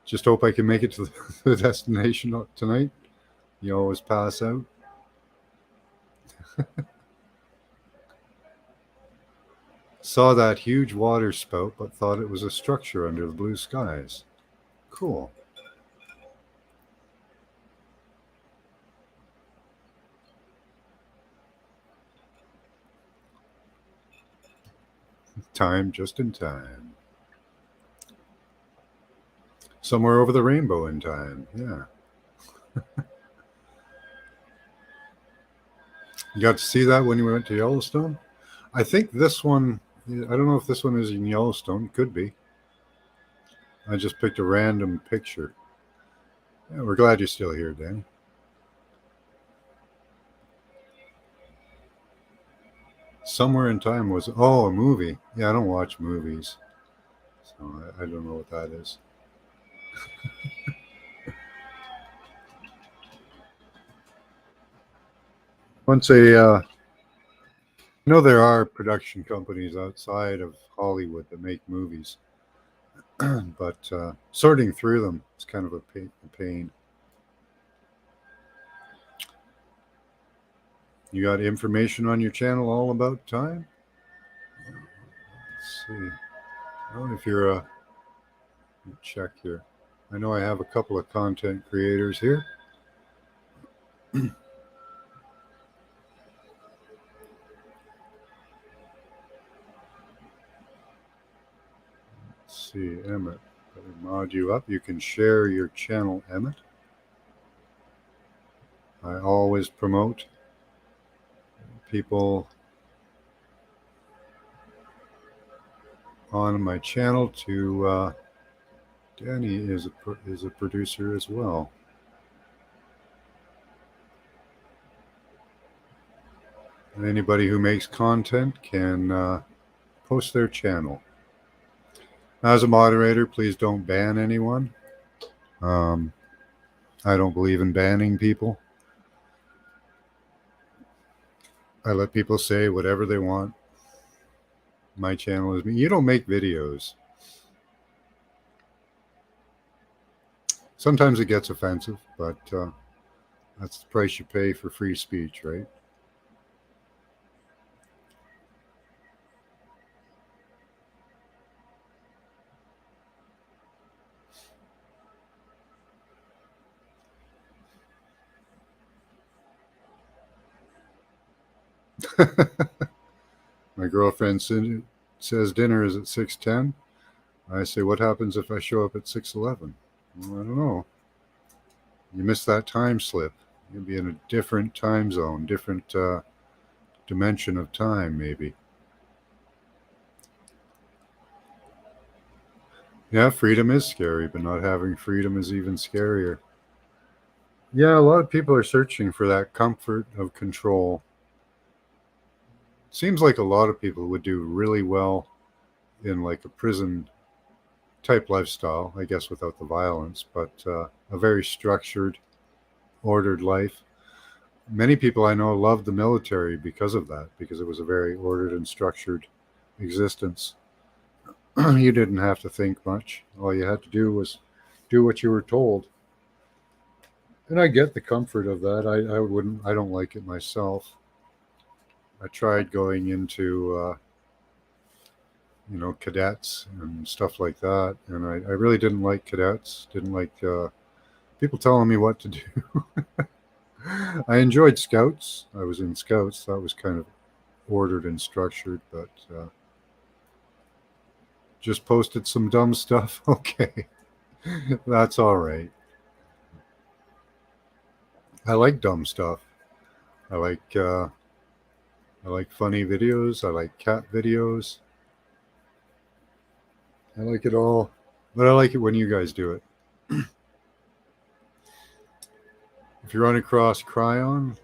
Just hope I can make it to the destination tonight. You always pass out. Saw that huge water spout, but thought it was a structure under the blue skies. Cool. Time just in time. Somewhere over the rainbow in time. Yeah. You got to see that when you went to Yellowstone? I think this one, I don't know if this one is in Yellowstone. Could be. I just picked a random picture. Yeah, we're glad you're still here, Danny. Somewhere in Time was, a movie. Yeah, I don't watch movies. So I don't know what that is. Once I know there are production companies outside of Hollywood that make movies, but sorting through them is kind of a pain. You got information on your channel all about time? Let's see. Well, if you're a check here. I know I have a couple of content creators here. Let's see, Emmett. Let me mod you up. You can share your channel, Emmett. I always promote people on my channel to Danny is a producer as well. And anybody who makes content can post their channel. As a moderator, please don't ban anyone. I don't believe in banning people. I let people say whatever they want. My channel is me. You don't make videos. Sometimes it gets offensive, but that's the price you pay for free speech, right? My girlfriend says dinner is at 6:10. I say, what happens if I show up at 6:11? Well, I don't know. You miss that time slip. You'll be in a different time zone, different dimension of time, maybe. Yeah, freedom is scary, but not having freedom is even scarier. Yeah, a lot of people are searching for that comfort of control. Seems like a lot of people would do really well in like a prison type lifestyle, I guess, without the violence, but a very structured, ordered life. Many people I know love the military because of that, because it was a very ordered and structured existence. You didn't have to think much. All you had to do was do what you were told. And I get the comfort of that. I wouldn't. I don't like it myself. I tried going into cadets and stuff like that, and I really didn't like cadets. Didn't like people telling me what to do. I enjoyed scouts. I was in scouts. That was kind of ordered and structured, but just posted some dumb stuff. Okay, that's all right. I like dumb stuff. I like uh, I like funny videos. I like cat videos. I like it all, but I like it when you guys do it. If you run across Cryon,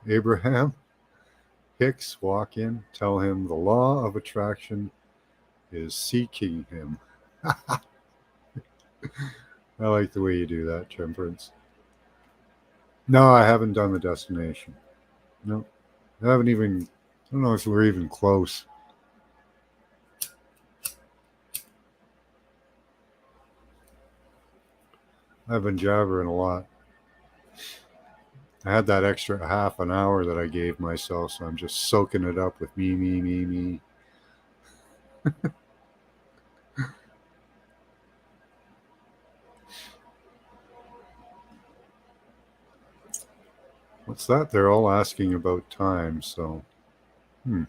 Abraham Hicks, walk in, tell him the law of attraction is seeking him. I like the way you do that, Temperance. No, I haven't done the destination. No, I haven't even. I don't know if we're even close. I've been jabbering a lot. I had that extra half an hour that I gave myself, so I'm just soaking it up with me, me, me, me. What's that? They're all asking about time, so hmm.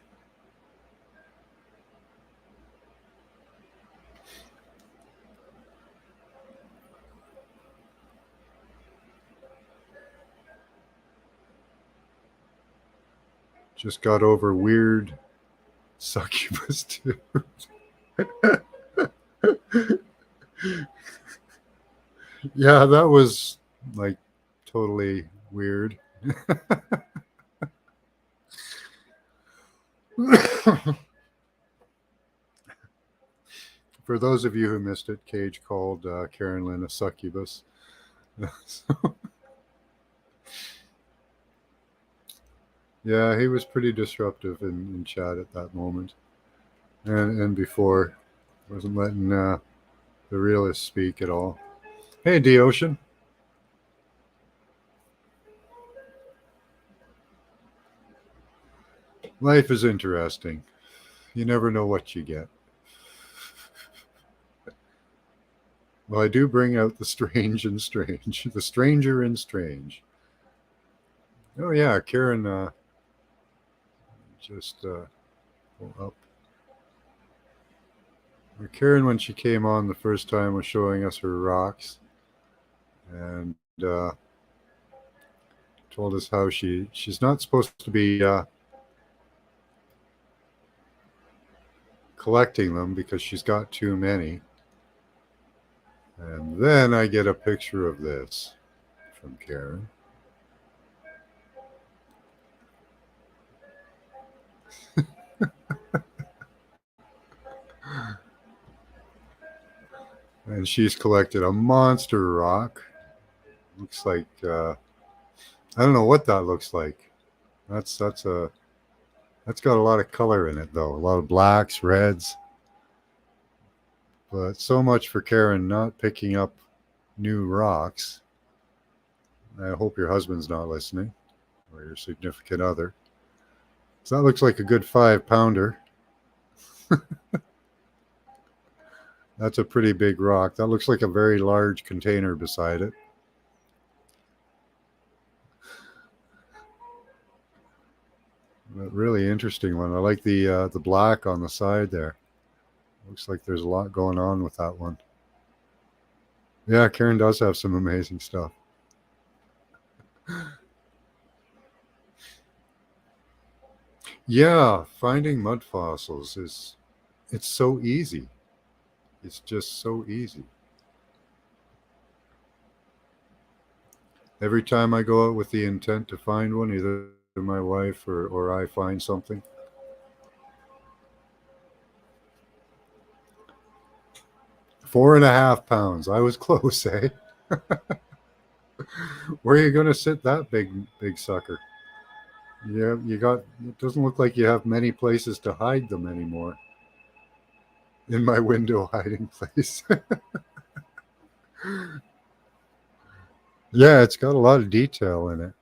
Just got over weird succubus too. Yeah, that was like totally weird. For those of you who missed it, Cage called Karen Lynn a succubus. So, yeah, he was pretty disruptive in chat at that moment, and before wasn't letting the realists speak at all. Hey, D Ocean. Life is interesting. You never know what you get. Well, I do bring out the strange and strange, the stranger and strange. Oh yeah, Karen just pull up. Karen, when she came on the first time, was showing us her rocks and told us how she's not supposed to be collecting them because she's got too many. And then I get a picture of this from Karen. I And she's collected a monster rock. Looks like I don't know what that looks like. That's got a lot of color in it though. A lot of blacks, reds. But so much for Karen not picking up new rocks. I hope your husband's not listening, or your significant other. So that looks like a good 5-pounder. That's a pretty big rock. That looks like a very large container beside it. A really interesting one. I like the black on the side there. Looks like there's a lot going on with that one. Yeah, Karen does have some amazing stuff. Yeah, finding mud fossils it's so easy. It's just so easy. Every time I go out with the intent to find one, either my wife or I find something. £4.5. I was close, eh? Where are you going to sit that big sucker? Yeah, it doesn't look like you have many places to hide them anymore. In my window hiding place. Yeah, it's got a lot of detail in it.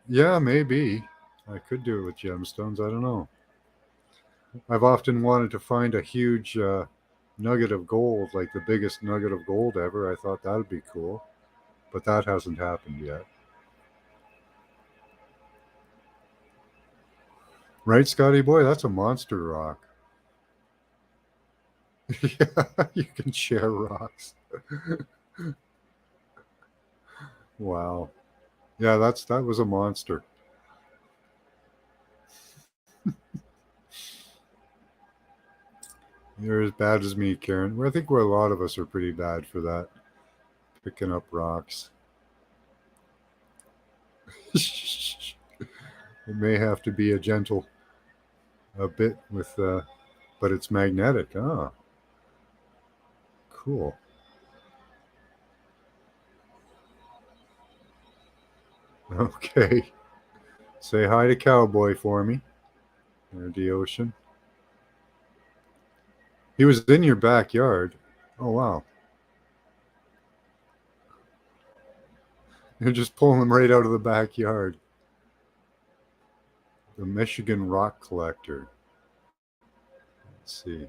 Yeah, maybe. I could do it with gemstones. I don't know. I've often wanted to find a huge nugget of gold, like the biggest nugget of gold ever. I thought that would be cool. But that hasn't happened yet. Right, Scotty boy? That's a monster rock. Yeah, you can share rocks. Wow. Yeah, that was a monster. You're as bad as me, Karen. Well, I think a lot of us are pretty bad for that. Picking up rocks. It may have to be a bit with, but it's magnetic. Ah, cool. Okay. Say hi to Cowboy for me. There's the ocean. He was in your backyard. Oh, wow. You're just pulling him right out of the backyard. The Michigan Rock Collector. Let's see.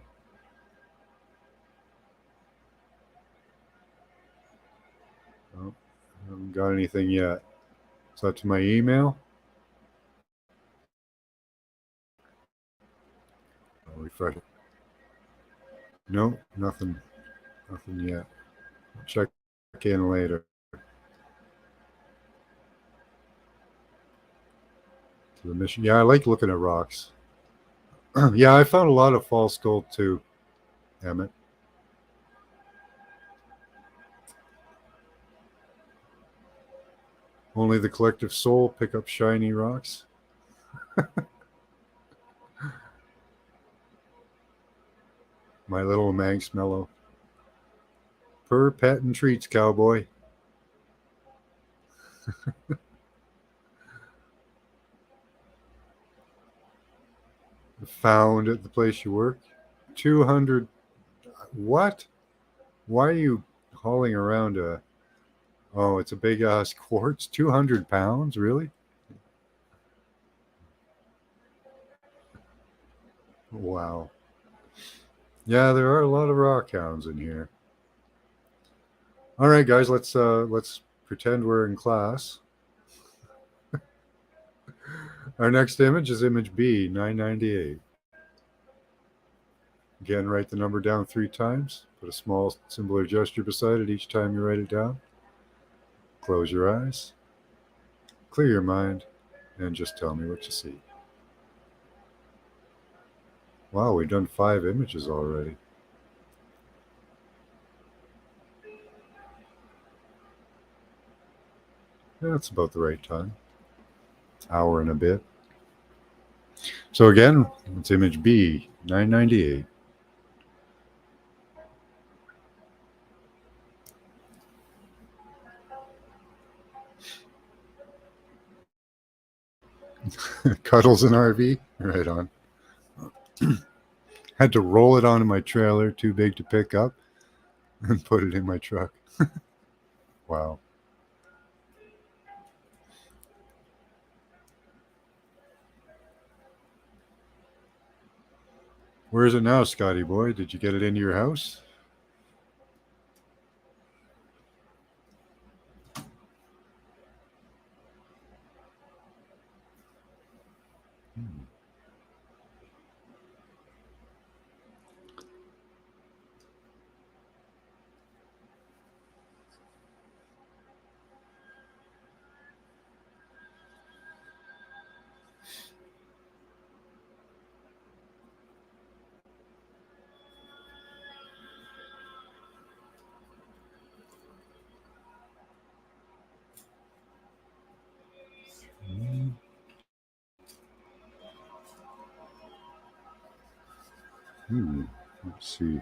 Oh, I haven't got anything yet. Is that to my email? I'll refresh it. No, nothing. Nothing yet. I'll check in later. To the mission. Yeah, I like looking at rocks. Yeah, I found a lot of false gold too, Emmett. Only the collective soul pick up shiny rocks. My little Manx Mellow. Per pet and treats, Cowboy. Found at the place you work. 200. What? Why are you hauling around a... Oh, it's a big ass quartz. 200 pounds? Really? Wow. Yeah, there are a lot of rock hounds in here. All right, guys, let's pretend we're in class. Our next image is image B, 998. Again, write the number down 3 times. Put a small symbol or gesture beside it each time you write it down. Close your eyes. Clear your mind. And just tell me what you see. Wow, we've done 5 images already. Yeah, that's about the right time. Hour and a bit. So again, it's image B, 998. Cuddles an RV? Right on. Had to roll it onto my trailer, too big to pick up, and put it in my truck. Wow. Where is it now, Scotty boy? Did you get it into your house? Hmm. Hmm. Let's see.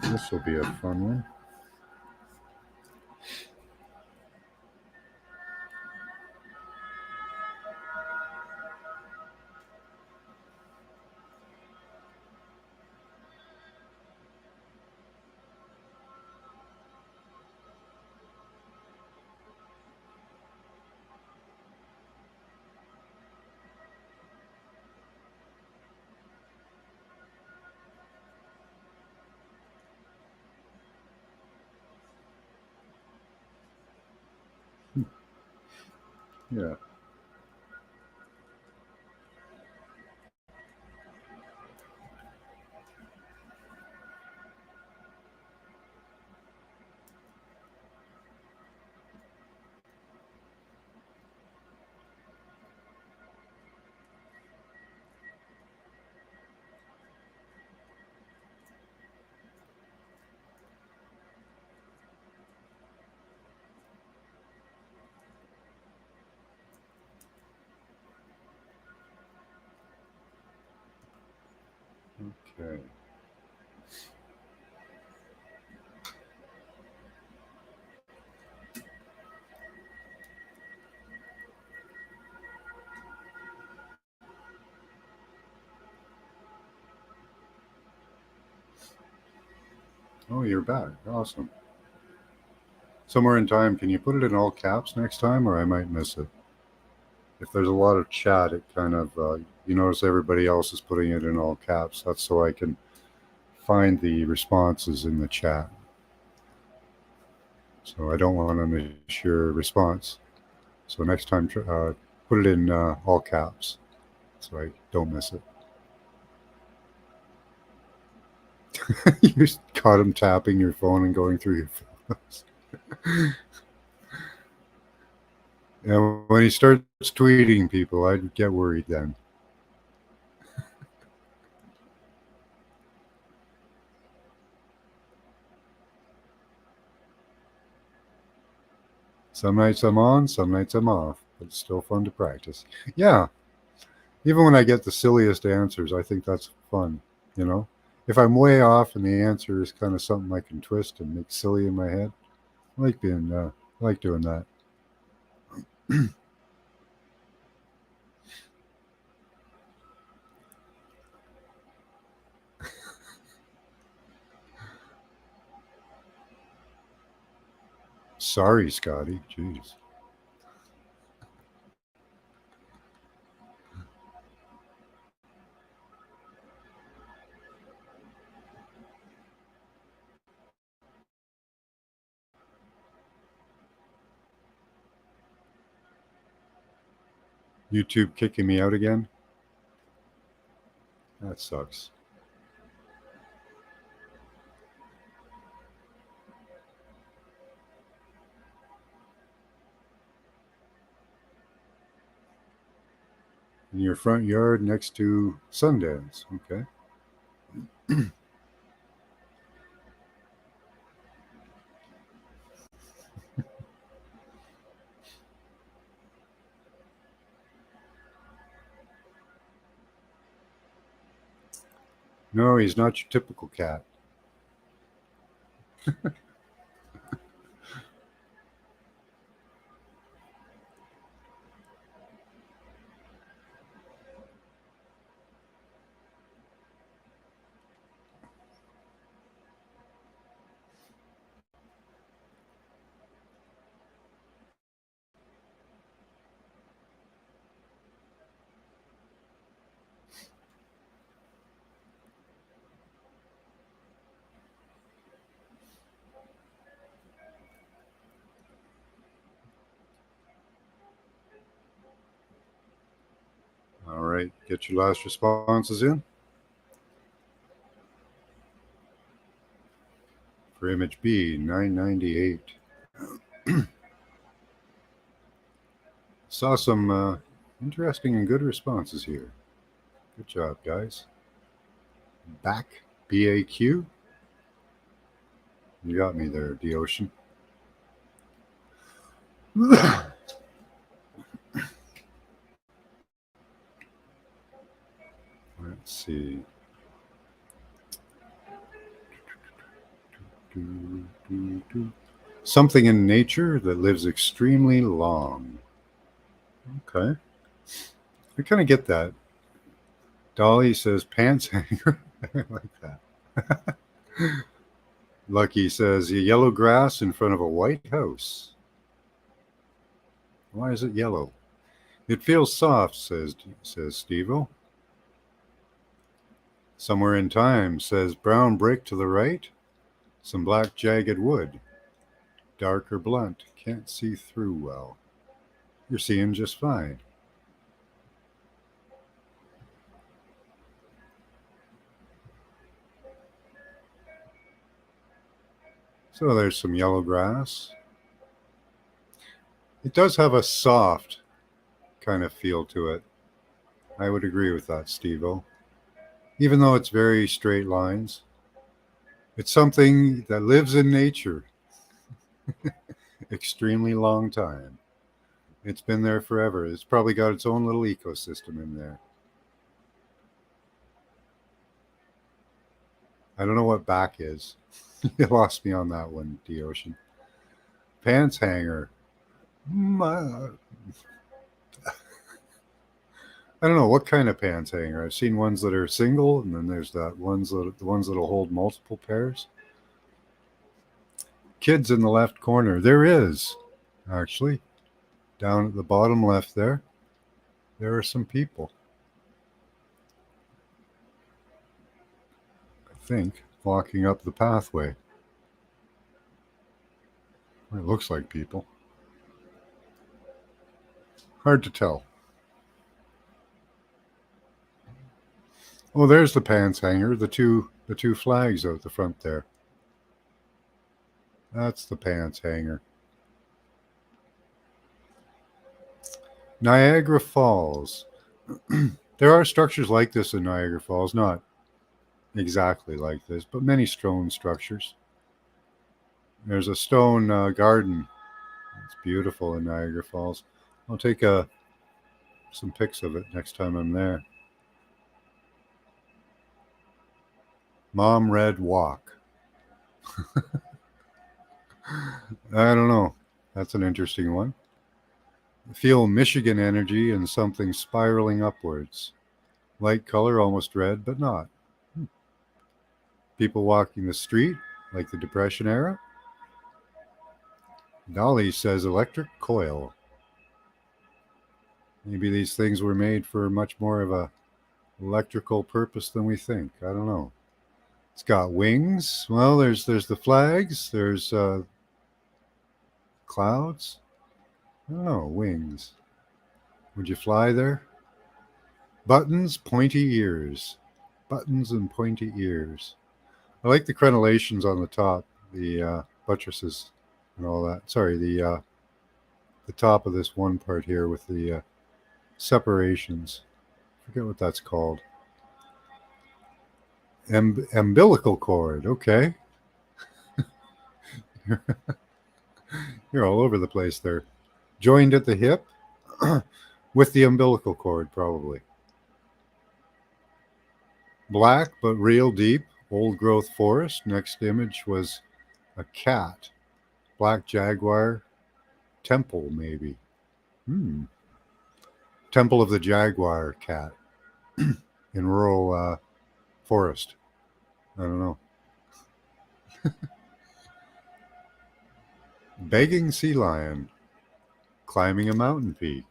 This will be a fun one. Yeah. Okay. Oh, you're back. Awesome. Somewhere in time, can you put it in all caps next time, or I might miss it? If there's a lot of chat, it kind of you notice everybody else is putting it in all caps. That's so I can find the responses in the chat. So I don't want to miss your response. So next time, put it in all caps so I don't miss it. You just caught him tapping your phone and going through your photos. And when he starts tweeting people, I'd get worried then. Some nights I'm on, some nights I'm off, but it's still fun to practice. Yeah, even when I get the silliest answers, I think that's fun, you know? If I'm way off and the answer is kind of something I can twist and make silly in my head, I like doing that. Sorry, Scotty. Jeez. YouTube kicking me out again? That sucks. In your front yard next to Sundance. Okay. No, he's not your typical cat. All right, get your last responses in. For image B, 998. Saw some interesting and good responses here. Good job, guys. Back, BAQ. You got me there, D Ocean. Let's see. Something in nature that lives extremely long. Okay. I kind of get that. Dolly says pants hanger. I like that. Lucky says yellow grass in front of a white house. Why is it yellow? It feels soft, says Steve-O. Somewhere in time says brown brick to the right, some black jagged wood. Dark or blunt, can't see through well. You're seeing just fine. So there's some yellow grass. It does have a soft kind of feel to it. I would agree with that, Steve-O. Even though it's very straight lines, it's something that lives in nature. Extremely long time. It's been there forever. It's probably got its own little ecosystem in there. I don't know what back is. You lost me on that one, D Ocean. Pants hanger. I don't know what kind of pants hanger. I've seen ones that are single, and then there's the ones that'll hold multiple pairs. Kids in the left corner. There is, actually, down at the bottom left there. There are some people. I think walking up the pathway. It looks like people. Hard to tell. Oh, there's the pants hanger. The two flags out the front there. That's the pants hanger. Niagara Falls. There are structures like this in Niagara Falls, not exactly like this, but many stone structures. There's a stone garden. It's beautiful in Niagara Falls. I'll take some pics of it next time I'm there. Mom Red Walk. I don't know. That's an interesting one. Feel Michigan energy and something spiraling upwards. Light color, almost red, but not. People walking the street, like the Depression era. Dolly says electric coil. Maybe these things were made for much more of a electrical purpose than we think. I don't know. It's got wings. Well, there's the flags. There's clouds. I don't know, wings. Would you fly there? Buttons, pointy ears. Buttons and pointy ears. I like the crenellations on the top, the buttresses and all that. Sorry, the top of this one part here with the separations. I forget what that's called. Umbilical cord. Okay. You're all over the place there. Joined at the hip with the umbilical cord, probably. Black but real deep, old growth forest. Next image was a cat. Black jaguar temple, maybe. Hmm. Temple of the Jaguar cat in rural forest. I don't know. Begging sea lion climbing a mountain peak.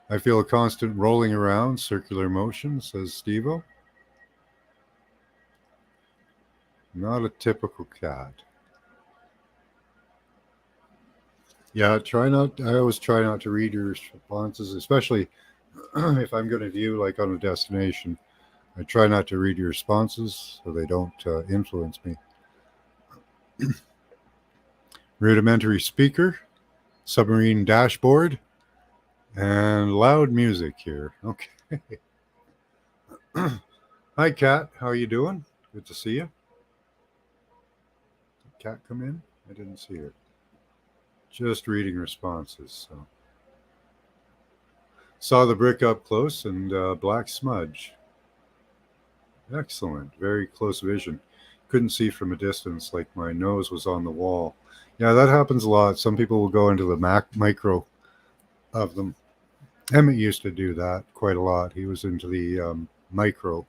I feel a constant rolling around, circular motion, says Stevo. Not a typical cat. Yeah, try not. I always try not to read your responses, especially if I'm going to view like on a destination. I try not to read your responses so they don't influence me. Rudimentary speaker, submarine dashboard, and loud music here. Okay. Hi, Kat. How are you doing? Good to see you. Did Kat come in? I didn't see her. Just reading responses. So saw the brick up close and black smudge. Excellent. Very close vision. Couldn't see from a distance, like my nose was on the wall. Yeah, that happens a lot. Some people will go into the micro of them. Emmett used to do that quite a lot. He was into the micro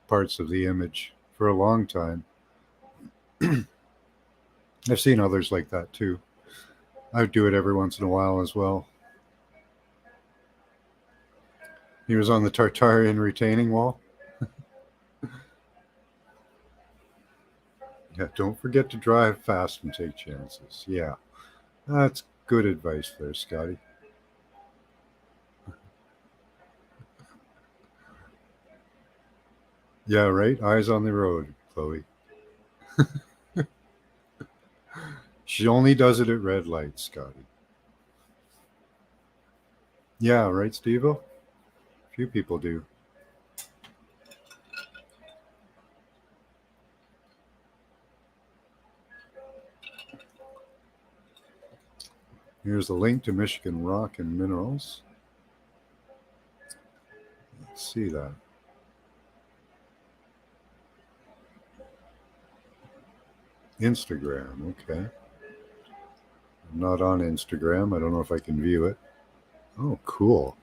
parts of the image for a long time. I've seen others like that too. I would do it every once in a while as well. He was on the Tartarian retaining wall. Yeah, don't forget to drive fast and take chances. Yeah, that's good advice there, Scotty. Yeah, right. Eyes on the road, Chloe. She only does it at red lights, Scotty. Yeah, right, Steve-O? Few people do. Here's a link to Michigan Rock and Minerals. Let's see that. Instagram, okay. I'm not on Instagram. I don't know if I can view it. Oh, cool.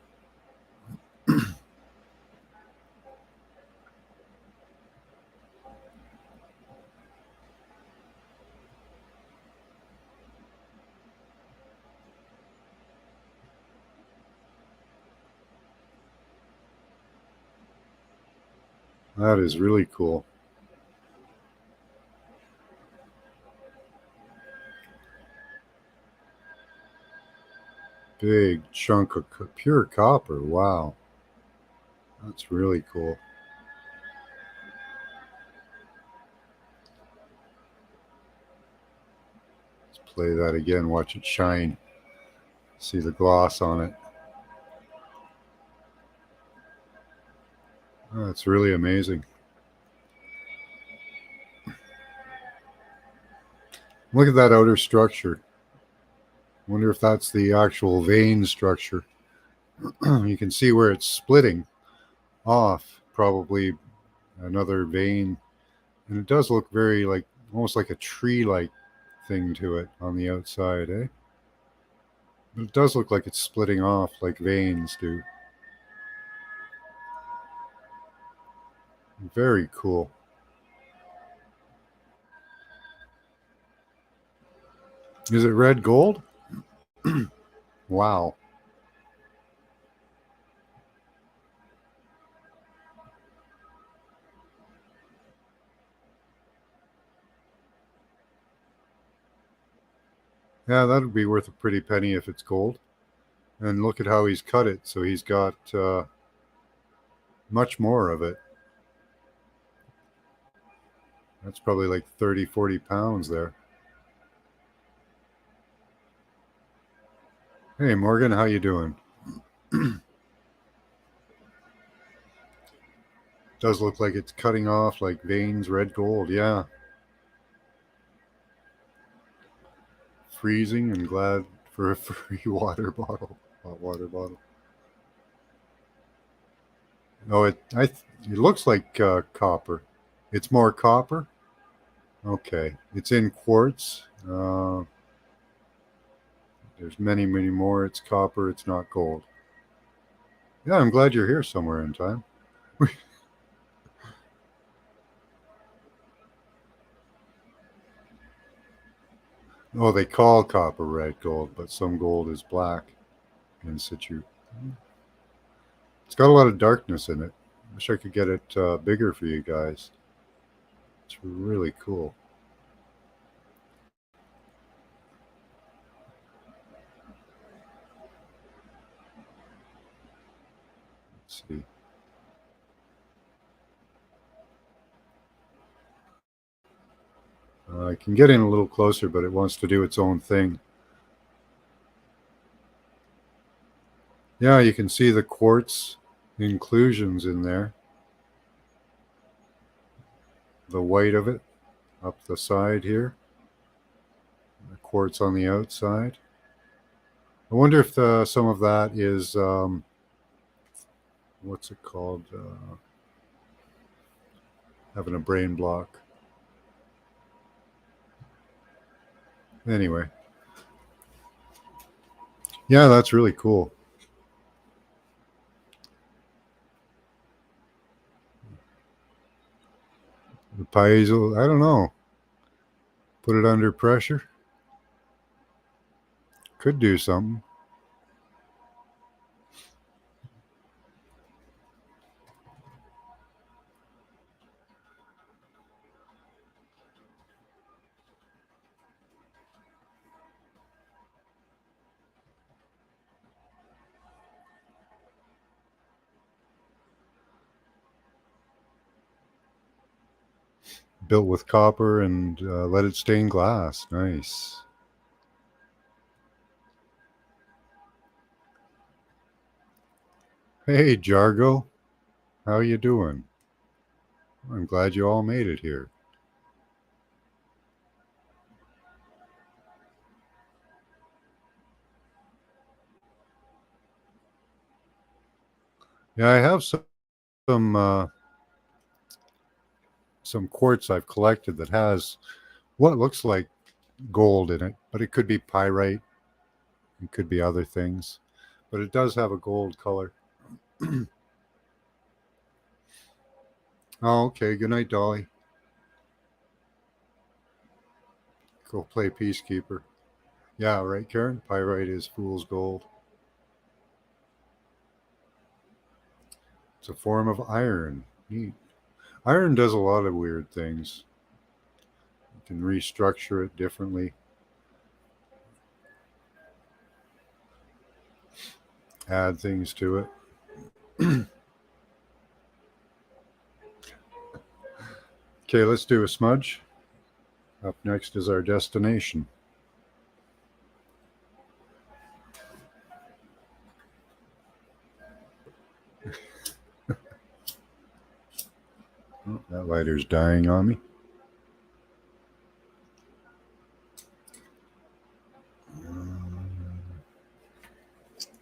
That is really cool. Big chunk of pure copper. Wow. That's really cool. Let's play that again. Watch it shine. See the gloss on it. Oh, it's really amazing. Look at that outer structure. Wonder if that's the actual vein structure. You can see where it's splitting off, probably another vein. And it does look very like almost like a tree like thing to it on the outside, eh? But it does look like it's splitting off like veins do. Very cool. Is it red gold? Wow. Yeah, that would be worth a pretty penny if it's gold. And look at how he's cut it. So he's got much more of it. That's probably like 30, 40 pounds there. Hey, Morgan, how you doing? Does look like it's cutting off like veins, red gold. Yeah. Freezing and glad for a free water bottle. Hot water bottle. Oh, it looks like copper. It's more copper. Okay, it's in quartz. There's many, many more. It's copper. It's not gold. Yeah, I'm glad you're here somewhere in time. Oh, they call copper red gold, but some gold is black in situ. It's got a lot of darkness in it. Wish I could get it bigger for you guys. It's really cool. Let's see. I can get in a little closer, but it wants to do its own thing. Yeah, you can see the quartz inclusions in there. The white of it up the side here. The quartz on the outside. I wonder if some of that is what's it called? Having a brain block. Anyway, yeah, that's really cool. The piezo, I don't know. Put it under pressure. Could do something. Built with copper and let it stain glass. Nice. Hey, Jargo. How you doing? I'm glad you all made it here. Yeah, I have some uh, some quartz I've collected that has what looks like gold in it, but it could be pyrite. It could be other things, but it does have a gold color. Oh, okay. Good night, Dolly. Go play Peacekeeper. Yeah, right, Karen? Pyrite is fool's gold. It's a form of iron. Neat. Iron does a lot of weird things. You can restructure it differently, add things to it. Okay, let's do a smudge. Up next is our destination. Oh, that lighter's dying on me.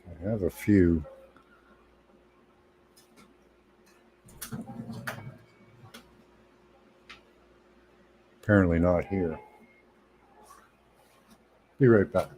I have a few. Apparently not here. Be right back.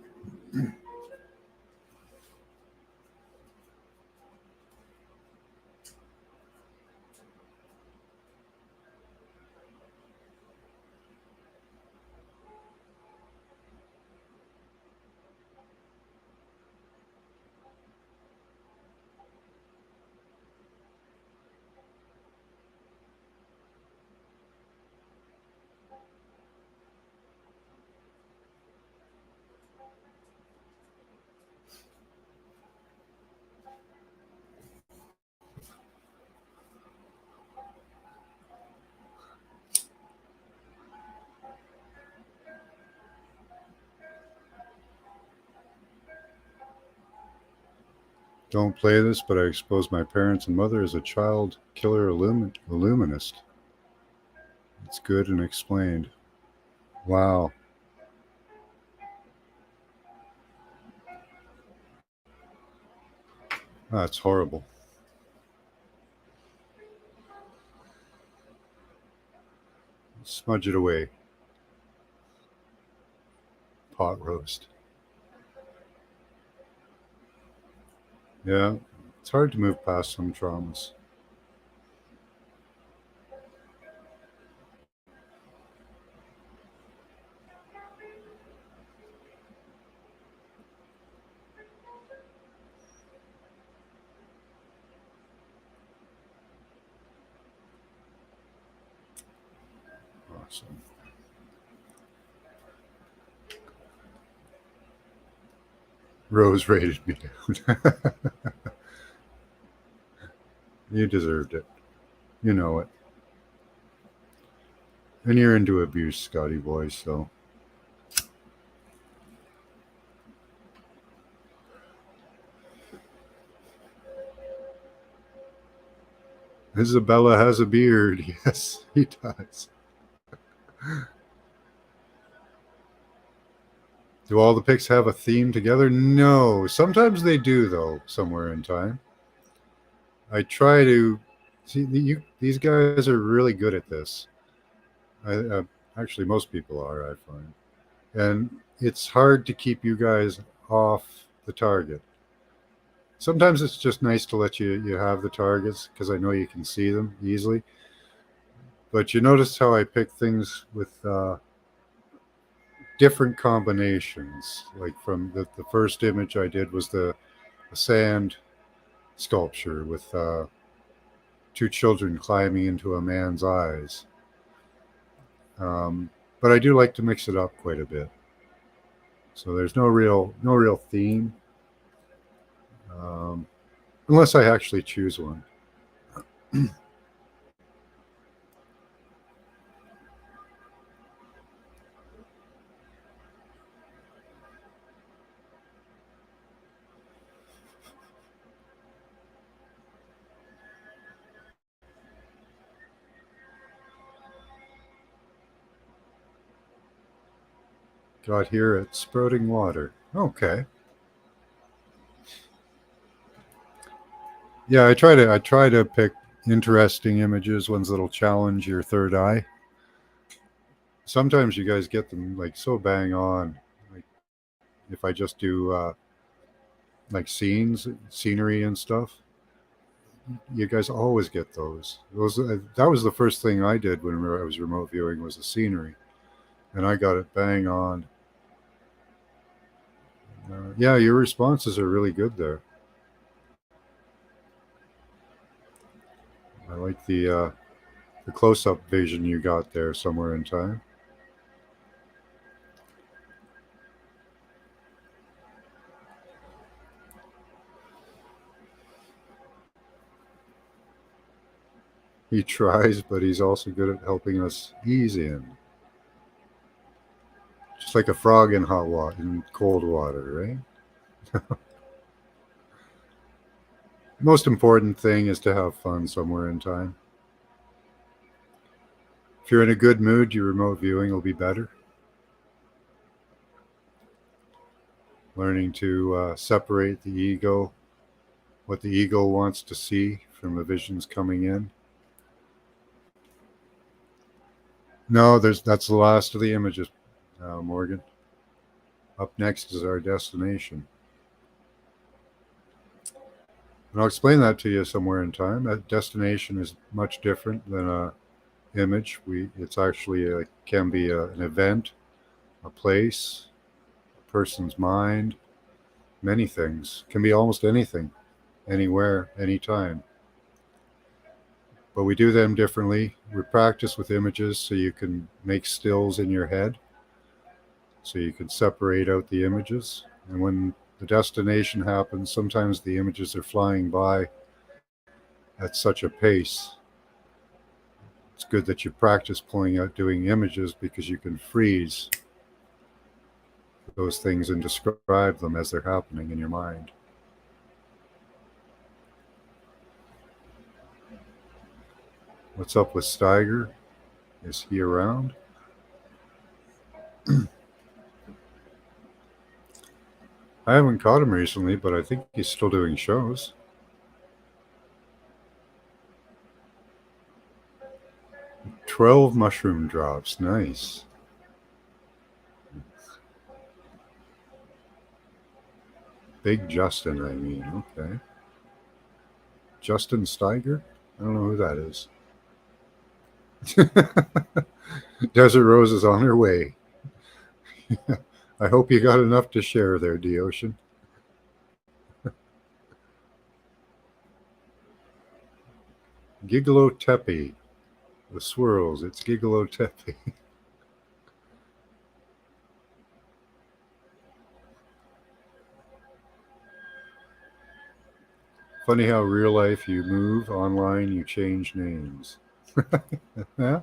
Don't play this, but I exposed my parents and mother as a child killer illuminist. It's good and explained. Wow, that's horrible. smudge it away. Pot roast. Yeah, it's hard to move past some traumas. Awesome. Rose rated me out. You deserved it. You know it. And you're into abuse, Scotty boy, so. Isabella has a beard. Yes, he does. Do all the pics have a theme together? No. Sometimes they do, though, somewhere in time. I try to see these guys are really good at this. Actually, most people are, I find. And it's hard to keep you guys off the target. Sometimes it's just nice to let you have the targets because I know you can see them easily. But you notice how I pick things with different combinations. Like from the first image I did was the sand sculpture with two children climbing into a man's eyes. But I do like to mix it up quite a bit. So there's no real theme, unless I actually choose one. Got here at Sprouting Water. Okay. Yeah, I try to pick interesting images, ones that'll challenge your third eye. Sometimes you guys get them like so bang on. Like if I just do like scenery and stuff, you guys always get those. That was the first thing I did when I was remote viewing was the scenery, and I got it bang on. Yeah, your responses are really good there. I like the close-up vision you got there somewhere in time. He tries, but he's also good at helping us ease in. Just like a frog in hot water, in cold water, right? Most important thing is to have fun somewhere in time. If you're in a good mood, your remote viewing will be better. Learning to separate the ego, what the ego wants to see from the visions coming in. No, that's the last of the images, Morgan. Up next is our destination. And I'll explain that to you somewhere in time. That destination is much different than a image. It's actually can be an event, a place, a person's mind, many things. Can be almost anything, anywhere, anytime. But we do them differently. We practice with images so you can make stills in your head, so you can separate out the images. And when the destination happens, sometimes the images are flying by at such a pace. It's good that you practice pulling out doing images because you can freeze those things and describe them as they're happening in your mind. What's up with Steiger? Is he around? I haven't caught him recently, but I think he's still doing shows. 12 mushroom drops. Nice. Big Justin, I mean. Okay. Justin Steiger? I don't know who that is. Desert Rose is on her way. I hope you got enough to share there, Ocean. Gigolo Tepe. The swirls. It's Gigolo Tepe. Funny how real life you move, online you change names. Yeah.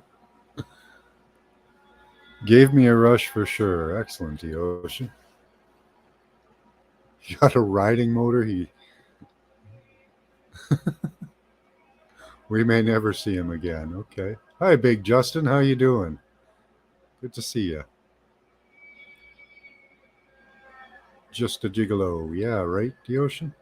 Gave me a rush for sure. Excellent, Ocean. You got a riding motor? We may never see him again. Okay. Hi, Big Justin. How you doing? Good to see you. Just a gigolo. Yeah, right, Ocean?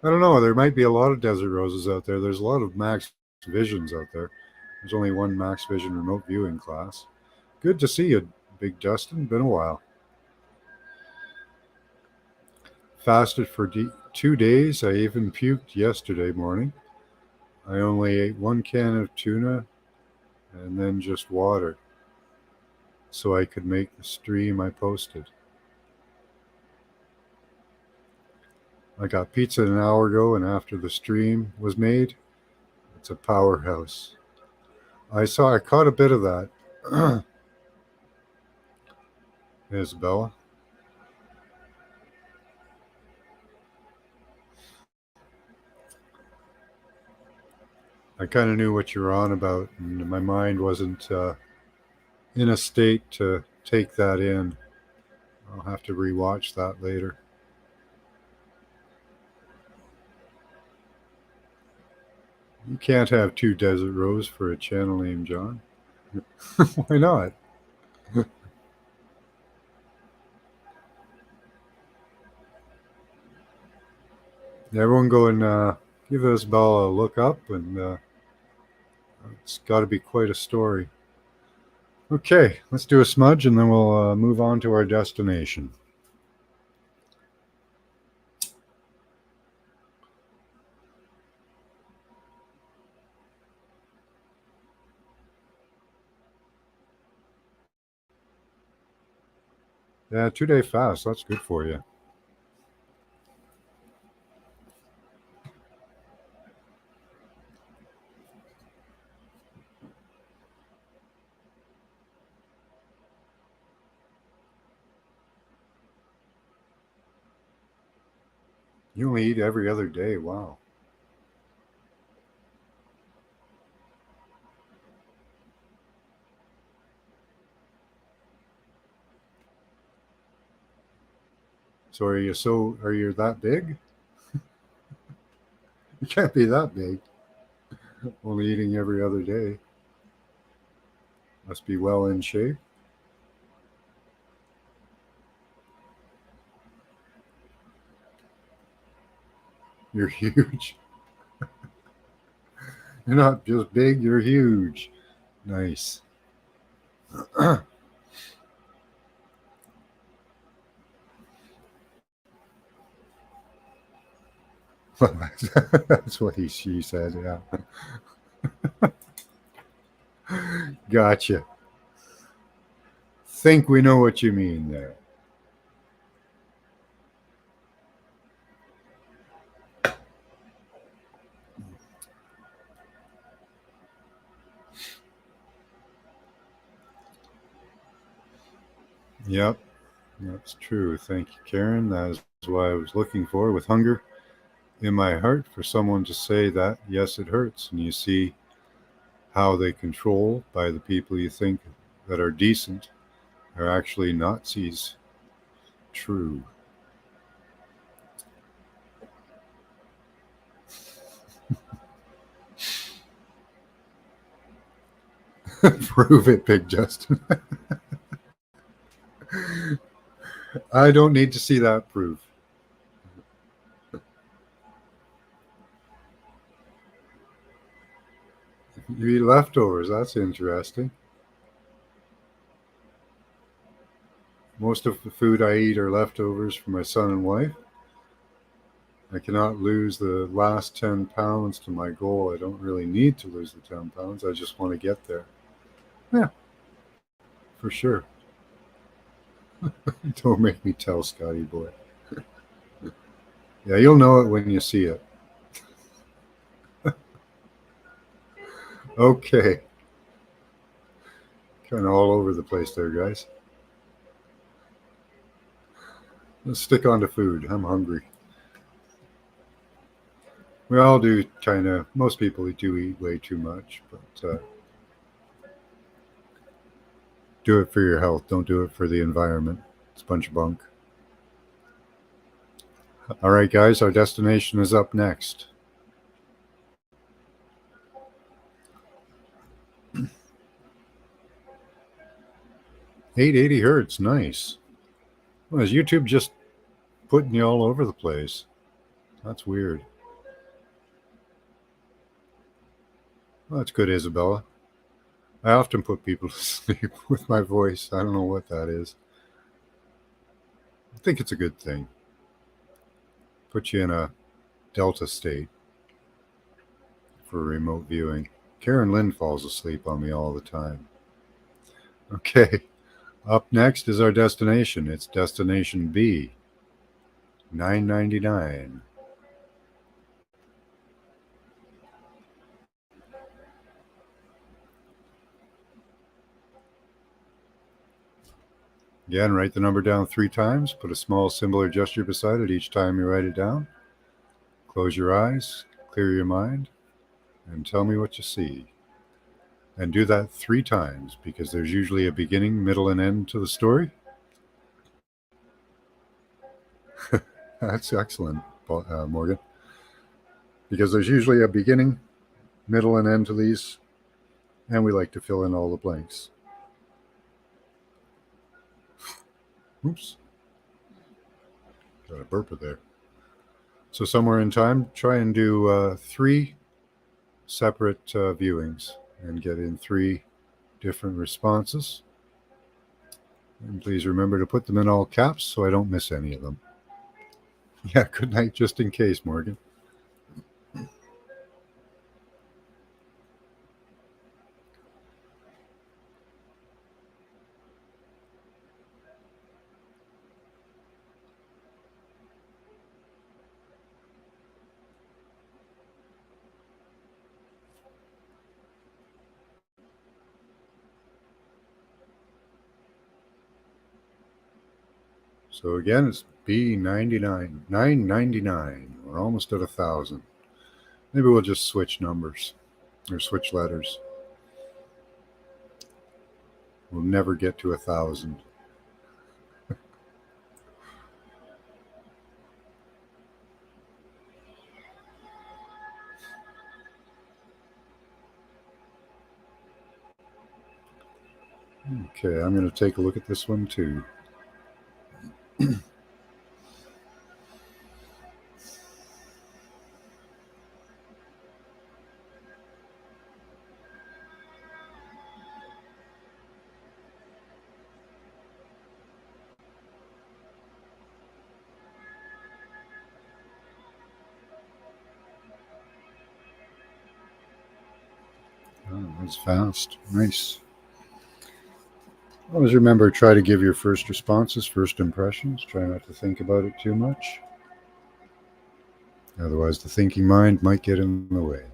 I don't know. There might be a lot of desert roses out there. There's a lot of Max Visions out there. There's only one Max Vision remote viewing class. Good to see you, Big Justin. Been a while. Fasted for 2 days. I even puked yesterday morning. I only ate 1 can of tuna and then just water so I could make the stream I posted. I got pizza an hour ago, and after the stream was made, it's a powerhouse. I caught a bit of that. Isabella. I kind of knew what you were on about, and my mind wasn't in a state to take that in. I'll have to rewatch that later. You can't have two Desert Rose for a channel name, John. Why not? Everyone go and give Isabella a look up, and it's got to be quite a story. Okay, let's do a smudge, and then we'll move on to our destination. Yeah, 2 day fast. That's good for you. You only eat every other day. Wow. So are you that big? You can't be that big. Only eating every other day. Must be well in shape. You're huge. You're not just big, you're huge. Nice. That's what she said, yeah. Gotcha. Think we know what you mean there. Yep, that's true. Thank you, Karen. That is what I was looking for with hunger in my heart for someone to say that, yes, it hurts. And you see how they control by the people you think that are decent are actually Nazis. True. Prove it, Big Justin. I don't need to see that proof. You eat leftovers. That's interesting. Most of the food I eat are leftovers from my son and wife. I cannot lose the last 10 pounds to my goal. I don't really need to lose the 10 pounds. I just want to get there. Yeah, for sure. Don't make me tell Scotty boy. Yeah, you'll know it when you see it. Okay. Kind of all over the place there, guys. Let's stick on to food. I'm hungry. We all do kind of, most people do eat way too much, but do it for your health. Don't do it for the environment. It's a bunch of bunk. All right, guys, our destination is up next. 880 hertz. Nice. Well, is YouTube just putting you all over the place? That's weird. Well, that's good, Isabella. I often put people to sleep with my voice. I don't know what that is. I think it's a good thing. Put you in a delta state for remote viewing. Karen Lynn falls asleep on me all the time. Okay, up next is our destination. It's Destination B, $9.99. Again, write the number down 3 times. Put a small symbol or gesture beside it each time you write it down. Close your eyes, clear your mind, and tell me what you see. And do that 3 times because there's usually a beginning, middle, and end to the story. That's excellent, Morgan. Because there's usually a beginning, middle, and end to these, and we like to fill in all the blanks. Oops. Got a burper there. So somewhere in time, try and do 3 separate viewings and get in 3 different responses. And please remember to put them in all caps so I don't miss any of them. Yeah, good night just in case, Morgan. So again, it's B99, 999. We're almost at 1,000. Maybe we'll just switch numbers or switch letters. We'll never get to 1,000. Okay, I'm going to take a look at this one too. Oh, that's fast. Nice. Always remember, try to give your first responses, first impressions. Try not to think about it too much. Otherwise, the thinking mind might get in the way.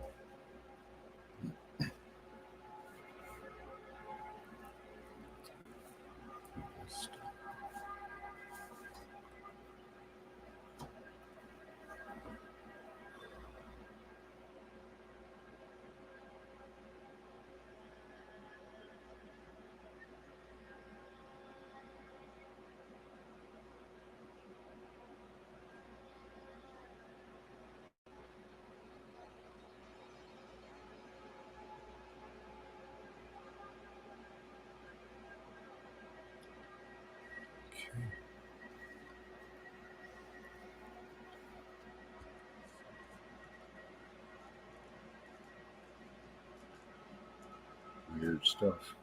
Weird stuff.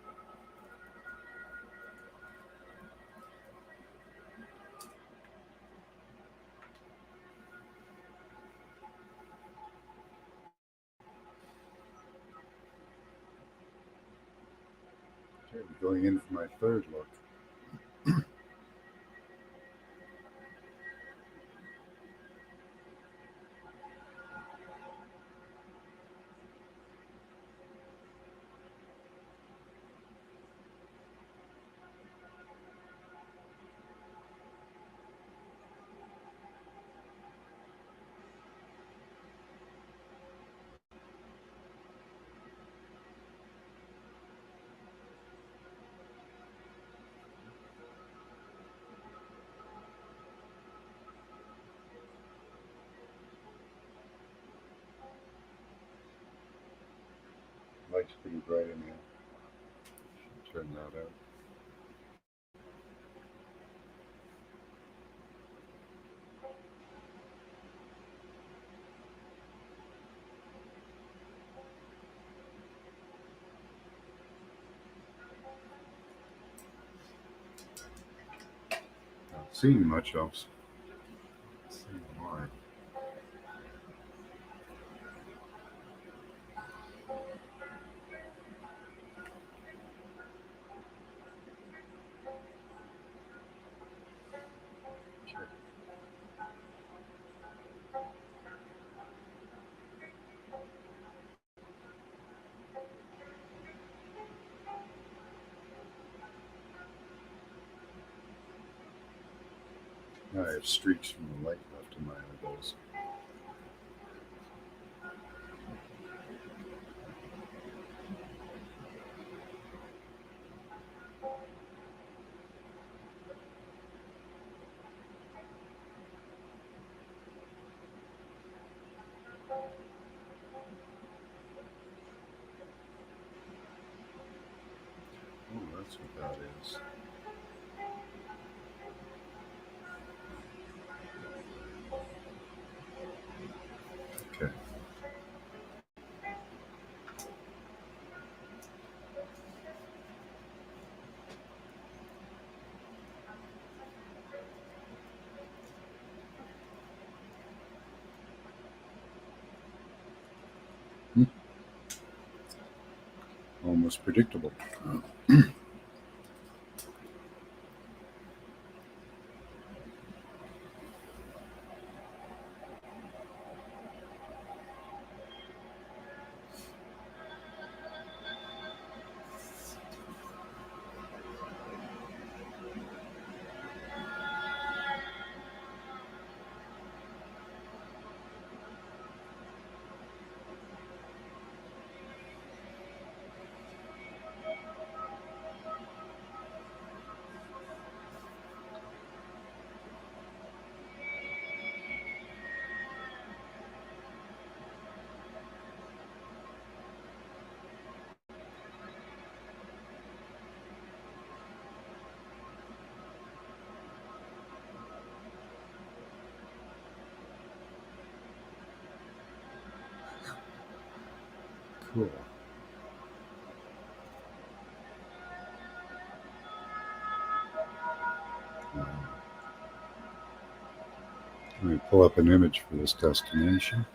Okay, going in for my third look. Light's pretty bright in here. Should turn that out. Not seeing much else. Let's see why. Okay. I have streaks from the light left in my eyeballs. Oh, that's what that is. Okay. Almost predictable. Cool. Let me pull up an image for this destination.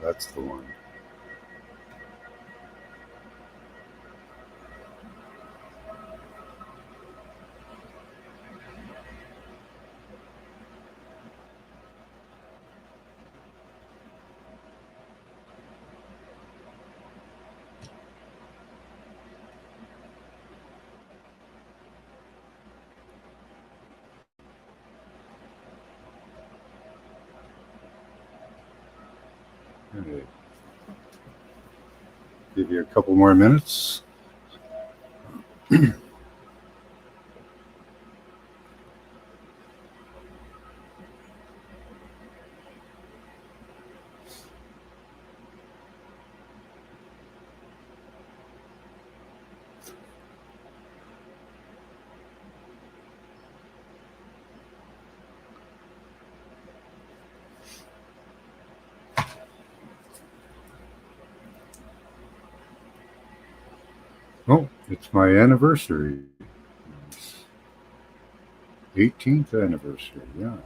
That's the one. Okay. Give you a couple more minutes. Oh, it's my anniversary. 18th anniversary, yeah.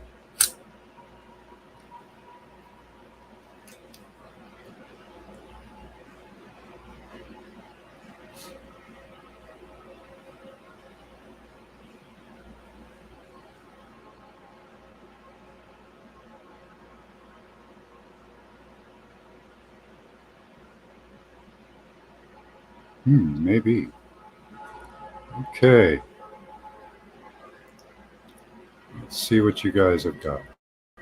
Maybe. Okay. Let's see what you guys have got.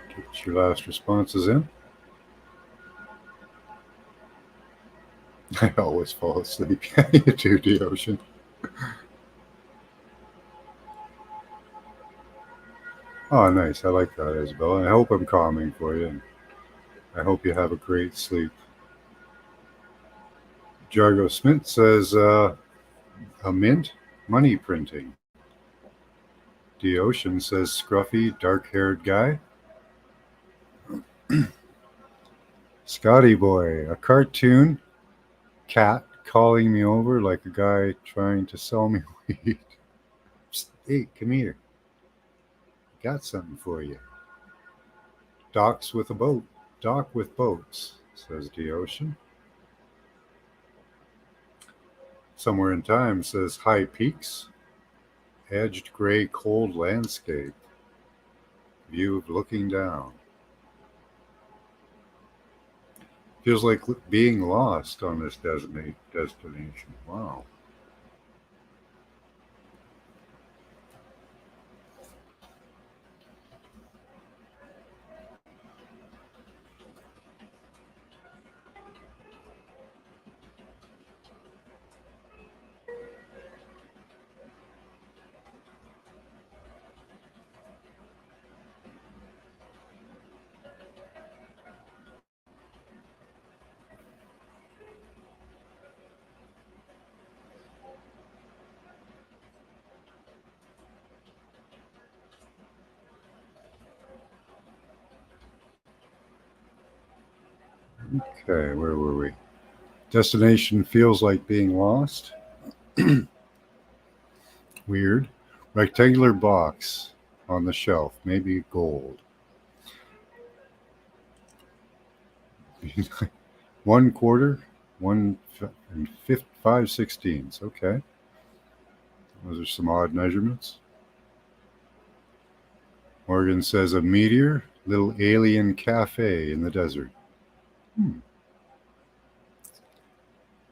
Get your last responses in. I always fall asleep. You do, the ocean. Oh, nice. I like that, Isabel. I hope I'm calming for you. And I hope you have a great sleep. Jargo Smith says, a mint, money printing. The ocean says, scruffy, dark-haired guy. Scotty boy, a cartoon cat calling me over like a guy trying to sell me weed. Psst, hey, come here. Got something for you. Docks with a boat. Dock with boats, says the ocean. Somewhere in time says high peaks, edged gray cold landscape, view of looking down. Feels like being lost on this destination. Wow. Okay, where were we? Destination feels like being lost. Weird. Rectangular box on the shelf, maybe gold. 1/4, one and 5/16. Okay, those are some odd measurements. Morgan says a meteor, little alien cafe in the desert.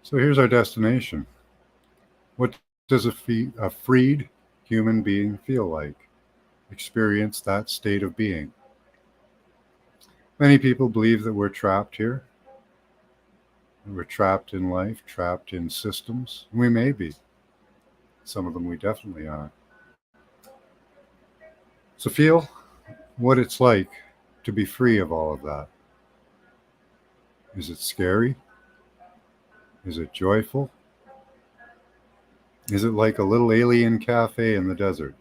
So here's our destination. What does a freed human being feel like? Experience that state of being. Many people believe that we're trapped here. We're trapped in life, trapped in systems. We may be. Some of them we definitely are. So feel what it's like to be free of all of that. Is it scary? Is it joyful? Is it like a little alien cafe in the desert?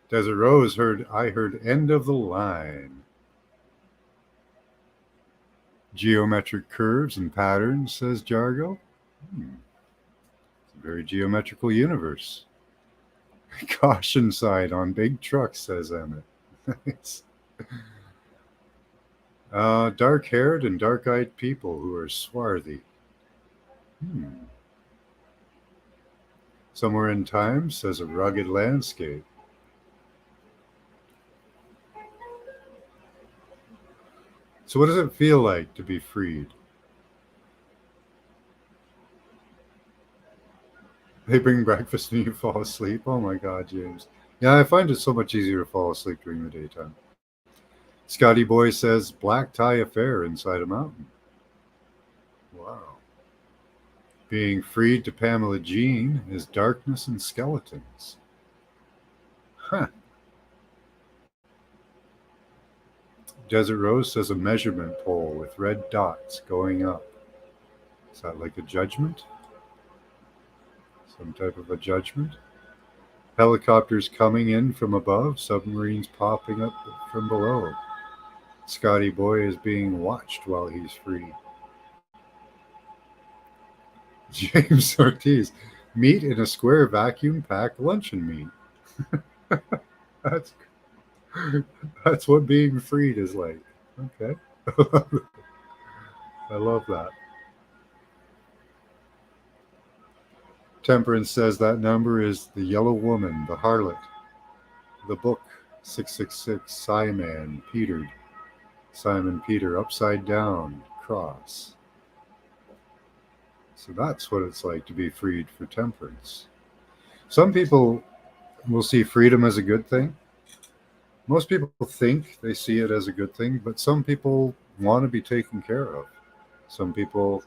Desert Rose I heard end of the line. Geometric curves and patterns, says Jargo. It's a very geometrical universe. Caution sign on big trucks, says Emmett. Nice. Dark-haired and dark-eyed people who are swarthy. Hmm. Somewhere in time says a rugged landscape. So what does it feel like to be freed? They bring breakfast and you fall asleep. Oh my God, James. Yeah, I find it so much easier to fall asleep during the daytime. Scotty Boy says black tie affair inside a mountain. Wow. Being freed to Pamela Jean is darkness and skeletons. Huh. Desert Rose says a measurement pole with red dots going up. Is that like a judgment? Some type of a judgment? Helicopters coming in from above, submarines popping up from below. Scotty Boy is being watched while he's free. James Ortiz, meat in a square vacuum packed luncheon meat. that's that's what being freed is like. Okay. I love that. Temperance says that number is the yellow woman, the harlot, the book 666, Simon Peter, Simon Peter, upside down, cross. So that's what it's like to be freed for temperance. Some people will see freedom as a good thing. Most people think they see it as a good thing, but some people want to be taken care of. Some people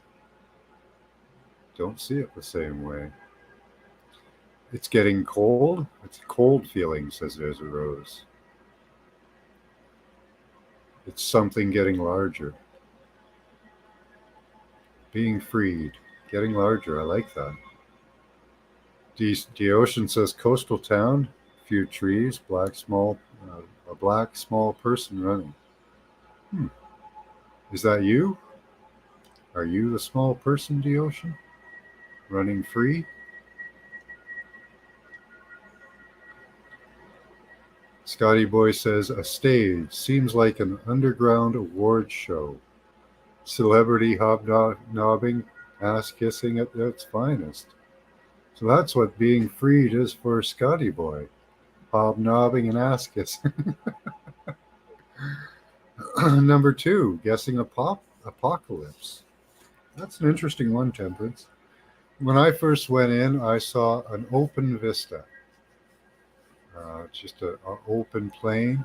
don't see it the same way. It's getting cold. It's a cold feeling, says There's a Rose. It's something getting larger. Being freed, getting larger. I like that. The Ocean says coastal town, few trees, a black small person running. Hmm. Is that you? Are you the small person, the Ocean? Running free? Scotty Boy says a stage seems like an underground award show. Celebrity hobnobbing, ass kissing at its finest. So that's what being freed is for Scotty Boy. Hobnobbing and ass kissing. Number 2, guessing a apocalypse. That's an interesting one, Temperance. When I first went in, I saw an open vista. Just an open plain.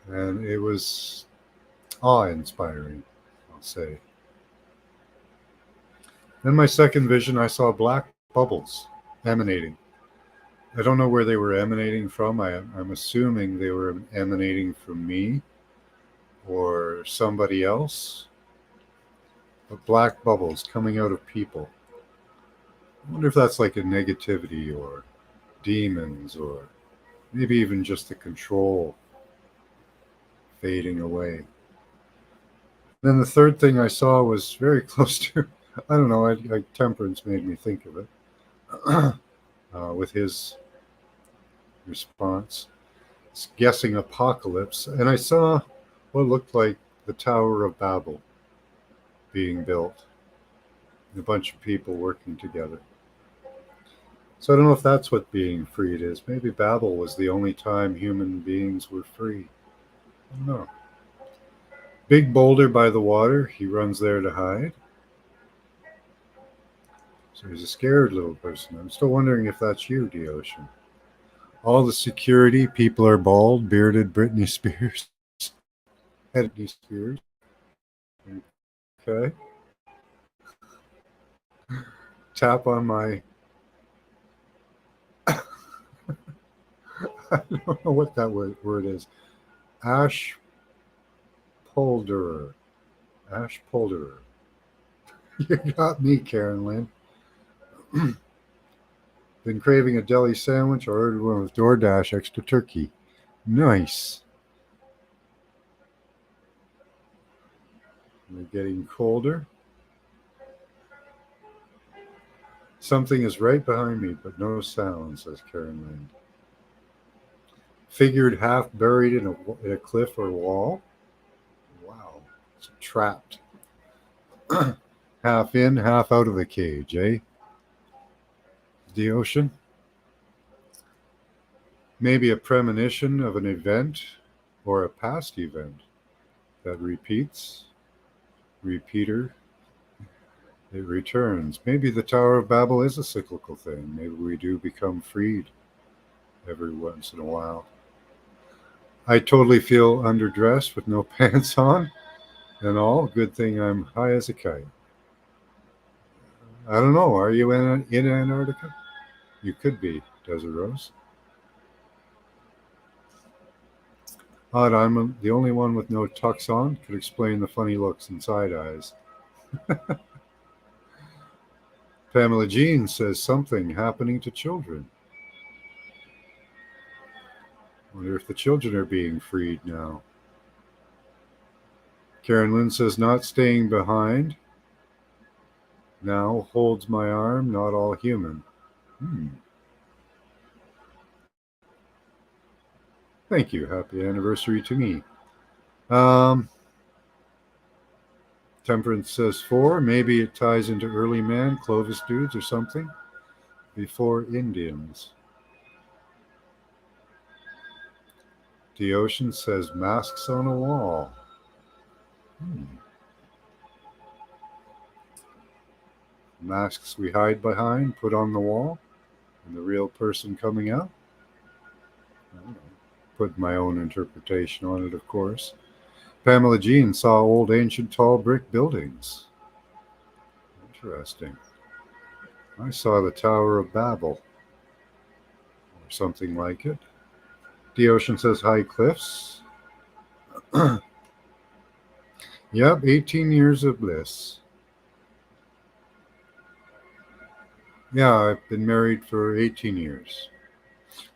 And it was awe-inspiring, I'll say. Then my second vision, I saw black bubbles emanating. I don't know where they were emanating from. I'm assuming they were emanating from me or somebody else. But black bubbles coming out of people. I wonder if that's like a negativity or demons or maybe even just the control fading away. Then the third thing I saw was very close to, I don't know, Temperance made me think of it with his response. It's guessing apocalypse. And I saw what looked like the Tower of Babel being built. A bunch of people working together. So I don't know if that's what being freed is. Maybe Babel was the only time human beings were free. I don't know. Big boulder by the water. He runs there to hide. So he's a scared little person. I'm still wondering if that's you, Ocean. All the security people are bald, bearded Britney Spears. Britney Spears. Okay. Tap on my... I don't know what that word is. Ash Polderer. Ash Polderer. You got me, Karen Lynn. Been craving a deli sandwich. I ordered one with DoorDash extra turkey. Nice. We're getting colder. Something is right behind me, but no sound, says Karen Lynn. Figured half buried in a cliff or wall. So trapped. Half in, half out of the cage, eh? The ocean? Maybe a premonition of an event or a past event that repeats, repeater, it returns. Maybe the Tower of Babel is a cyclical thing. Maybe we do become freed every once in a while. I totally feel underdressed with no pants on and all. Good thing I'm high as a kite. I don't know. Are you in Antarctica? You could be, Desert Rose. Odd, I'm the only one with no tux on. Could explain the funny looks and side eyes. Pamela Jean says something happening to children. Wonder if the children are being freed now. Karen Lynn says not staying behind. Now holds my arm, not all human. Thank you. Happy anniversary to me. Temperance says 4. Maybe it ties into early man, Clovis dudes or something. Before Indians. The Ocean says masks on a wall. Masks we hide behind, put on the wall, and the real person coming out. I don't know. Put my own interpretation on it, of course. Pamela Jean saw old ancient tall brick buildings. Interesting. I saw the Tower of Babel. Or something like it. The Ocean says high cliffs. Yep, 18 years of bliss. Yeah, I've been married for 18 years.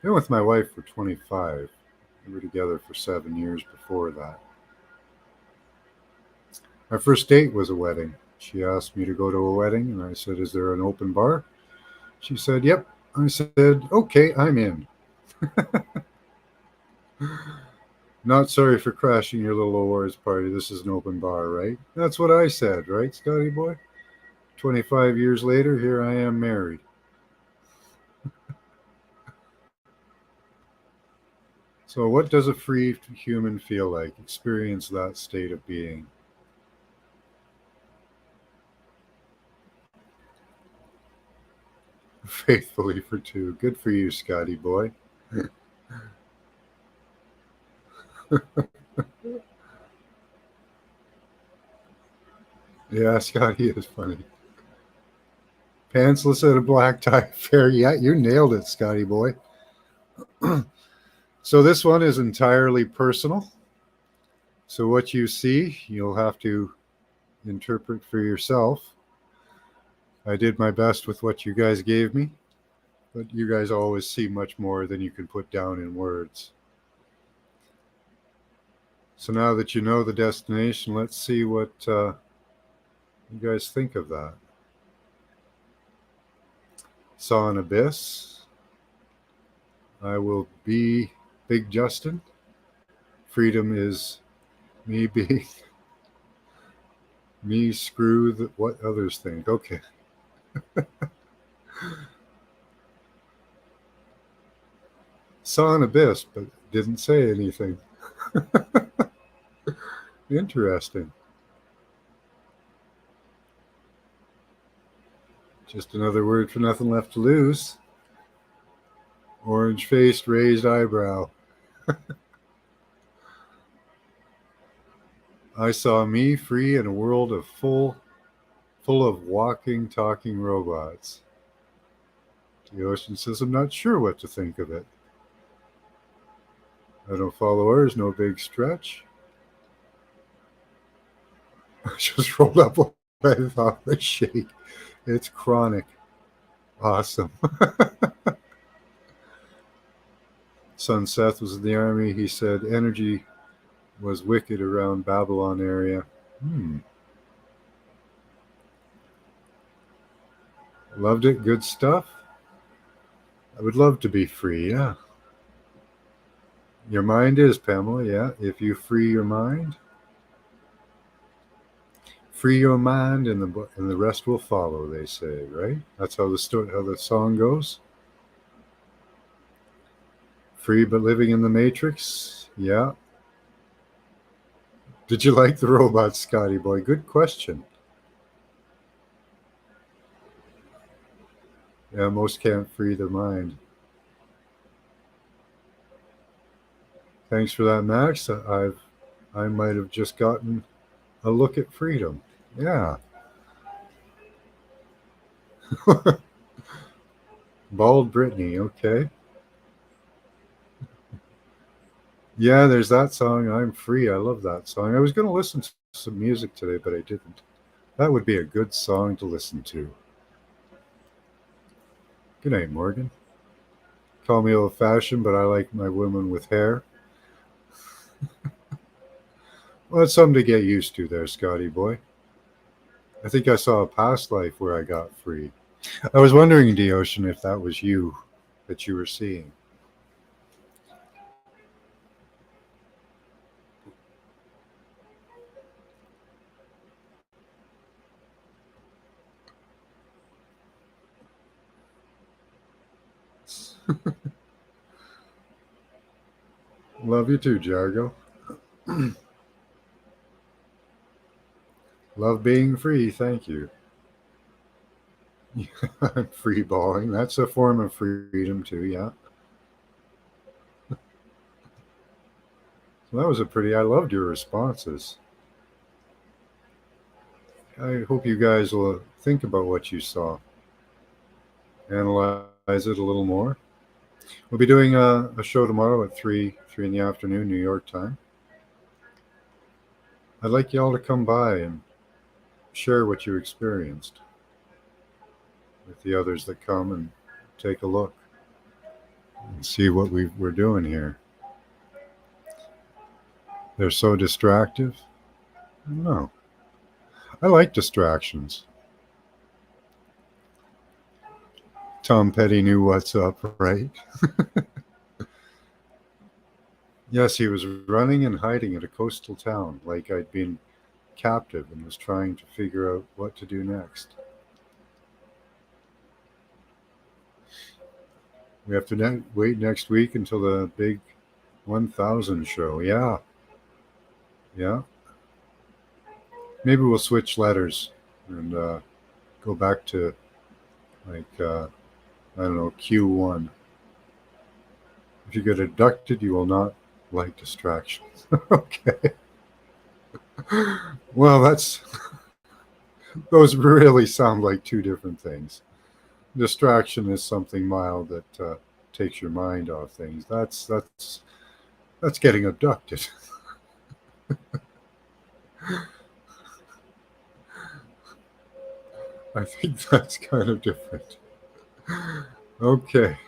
Been with my wife for 25. We were together for 7 years before that. Our first date was a wedding. She asked me to go to a wedding, and I said, is there an open bar? She said, yep. I said, okay, I'm in. Not sorry for crashing your little awards party. This is an open bar, right? That's what I said, right, Scotty boy? 25 years later, here I am married. So what does a free human feel like? Experience that state of being. Faithfully for 2. Good for you, Scotty boy. Yeah, Scotty is funny. Pantsless at a black tie affair. Yeah, you nailed it, Scotty boy. So this one is entirely personal. So what you see, you'll have to interpret for yourself. I did my best with what you guys gave me, but you guys always see much more than you can put down in words. So now that you know the destination, let's see what you guys think of that. Saw an abyss. I will be Big Justin. Freedom is me being me screw what others think. Okay. Saw an abyss, but didn't say anything. Interesting. Just another word for nothing left to lose. Orange-faced, raised eyebrow. I saw me free in a world of full of walking, talking robots. The Ocean says, I'm not sure what to think of it. I don't follow orders, no big stretch. I just rolled up right off the shake. It's chronic. Awesome. Son Seth was in the army. He said energy was wicked around Babylon area. Loved it. Good stuff. I would love to be free, yeah. Your mind is, Pamela, yeah. If you free your mind, Free your mind, and the rest will follow. They say, right? That's how the song goes. Free but living in the matrix. Yeah. Did you like the robot, Scotty boy? Good question. Yeah, most can't free their mind. Thanks for that, Max. I might have just gotten a look at freedom. Yeah. Bald Brittany, okay. Yeah, there's that song, I'm Free. I love that song. I was going to listen to some music today, but I didn't. That would be a good song to listen to. Good night, Morgan. Call me old fashioned, but I like my women with hair. Well, it's something to get used to there, Scotty boy. I think I saw a past life where I got free. I was wondering, Deocean, if that was you that you were seeing. Love you too, Jargo. Love being free. Thank you. Free balling. That's a form of freedom too. Yeah. So that was a pretty. I loved your responses. I hope you guys will think about what you saw, analyze it a little more. We'll be doing a show tomorrow at three in the afternoon, New York time. I'd like y'all to come by and share what you experienced with the others that come and take a look and see what we're doing here. They're so distractive. I don't know. I like distractions. Tom Petty knew what's up, right? Yes, he was running and hiding at a coastal town like I'd been captive and was trying to figure out what to do next. We have to wait next week until the big 1000 show. Yeah. Yeah. Maybe we'll switch letters and go back to like, I don't know, Q1. If you get abducted, you will not like distractions. Okay. Well, those really sound like two different things. Distraction is something mild that takes your mind off things. That's getting abducted. I think that's kind of different. Okay.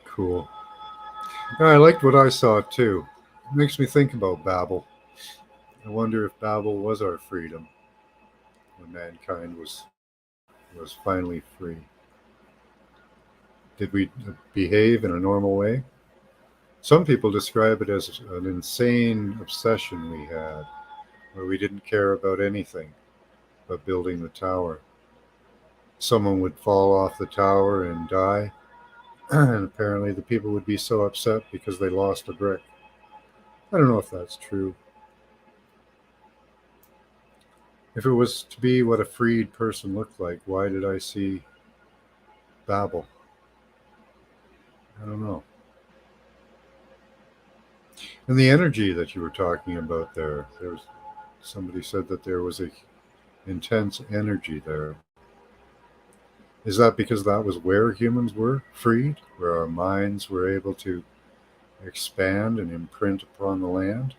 Cool. Yeah, I liked what I saw too. It makes me think about Babel. I wonder if Babel was our freedom when mankind was finally free. Did we behave in a normal way? Some people describe it as an insane obsession we had, where we didn't care about anything but building the tower. Someone would fall off the tower and die, and apparently the people would be so upset because they lost a brick. I don't know if that's true. If it was to be what a freed person looked like, why did I see Babel? I don't know. And the energy that you were talking about there was somebody said that there was a intense energy there. Is that because that was where humans were freed, where our minds were able to expand and imprint upon the land?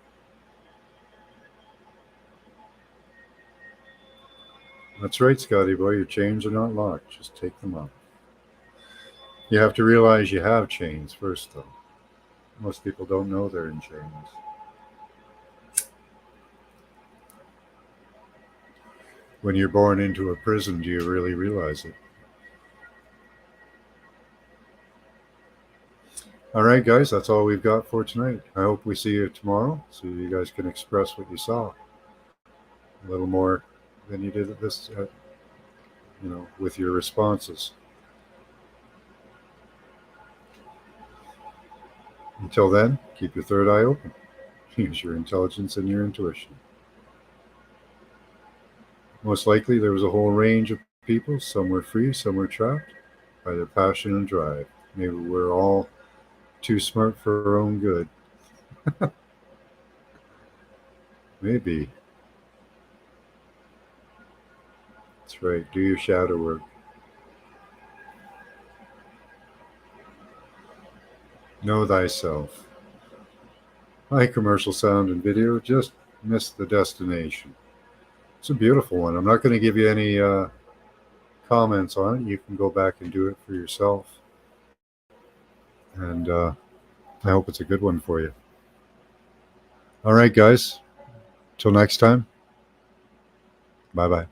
That's right, Scotty boy. Your chains are not locked. Just take them off. You have to realize you have chains first, though. Most people don't know they're in chains. When you're born into a prison, do you really realize it? All right, guys, that's all we've got for tonight. I hope we see you tomorrow so you guys can express what you saw a little more than you did at this, with your responses. Until then, keep your third eye open. Use your intelligence and your intuition. Most likely, there was a whole range of people. Some were free, some were trapped by their passion and drive. Maybe we're all too smart for our own good. Maybe. That's right. Do your shadow work. Know thyself. My commercial sound and video just missed the destination. It's a beautiful one. I'm not going to give you any comments on it. You can go back and do it for yourself. And I hope it's a good one for you. All right, guys. Till next time. Bye-bye.